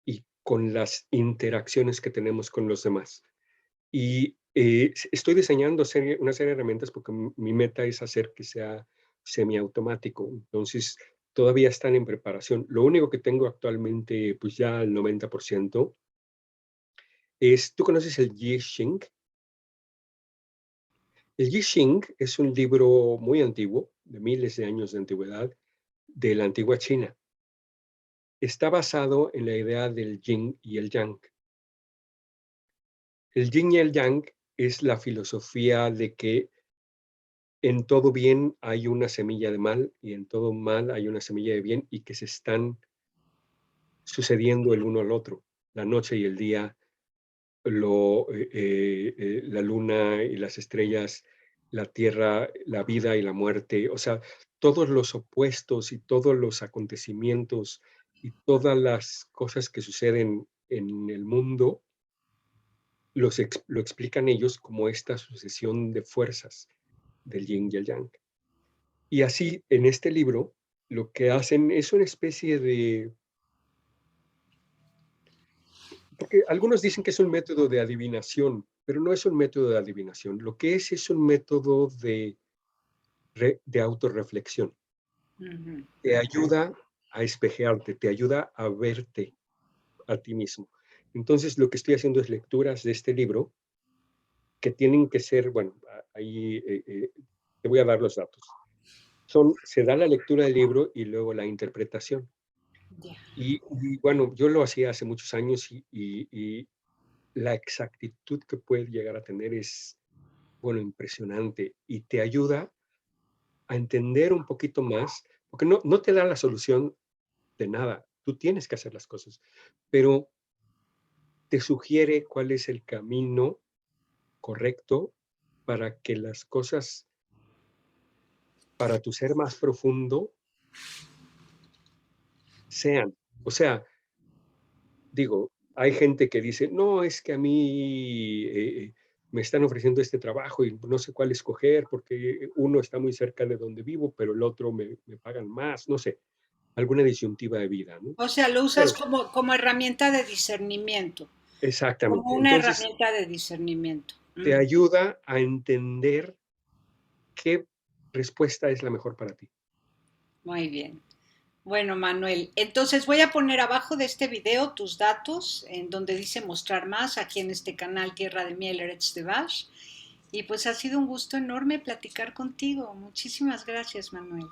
S2: y con las interacciones que tenemos con los demás. Y estoy diseñando una serie de herramientas porque mi meta es hacer que sea semiautomático. Entonces, todavía están en preparación. Lo único que tengo actualmente, pues ya el 90%, ¿tú conoces el I Ching? El I Ching es un libro muy antiguo, de miles de años de antigüedad, de la antigua China. Está basado en la idea del yin y el yang. El yin y el yang es la filosofía de que en todo bien hay una semilla de mal y en todo mal hay una semilla de bien y que se están sucediendo el uno al otro. La noche y el día, la luna y las estrellas, la tierra, la vida y la muerte, o sea, todos los opuestos y todos los acontecimientos y todas las cosas que suceden en el mundo, lo explican ellos como esta sucesión de fuerzas del yin y el yang. Y así, en este libro, lo que hacen es una especie de, porque algunos dicen que es un método de adivinación, pero no es un método de adivinación. Lo que es un método de autorreflexión.
S1: Ujú.
S2: Te ayuda a espejearte, te ayuda a verte a ti mismo. Entonces, lo que estoy haciendo es lecturas de este libro que tienen que ser, bueno, ahí te voy a dar los datos. Se da la lectura del libro y luego la interpretación.
S1: Ya.
S2: Bueno, yo lo hacía hace muchos años y la exactitud que puede llegar a tener es, bueno, impresionante y te ayuda a entender un poquito más, porque no te da la solución de nada, tú tienes que hacer las cosas, pero te sugiere cuál es el camino correcto para que las cosas, para tu ser más profundo, sean. O sea, digo, hay gente que dice, no, es que a mí me están ofreciendo este trabajo y no sé cuál escoger porque uno está muy cerca de donde vivo, pero el otro me pagan más, no sé, alguna disyuntiva de vida, ¿no?
S1: O sea, lo usas
S2: Claro,
S1: como herramienta de discernimiento, como
S2: exactamente.
S1: una
S2: Entonces,
S1: herramienta de discernimiento.
S2: te
S1: Mm,
S2: ayuda a entender qué respuesta es la mejor para ti.
S1: muy bien. Bueno, Manuel, entonces voy a poner abajo de este video tus datos, en donde dice mostrar más, aquí en este canal Tierra de Miel, Eretz de Vash. Y pues ha sido un gusto enorme platicar contigo. Muchísimas gracias, Manuel.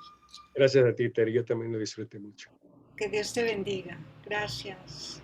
S2: Gracias a ti, Ter, yo también lo disfruté mucho.
S1: Que Dios te bendiga. Gracias.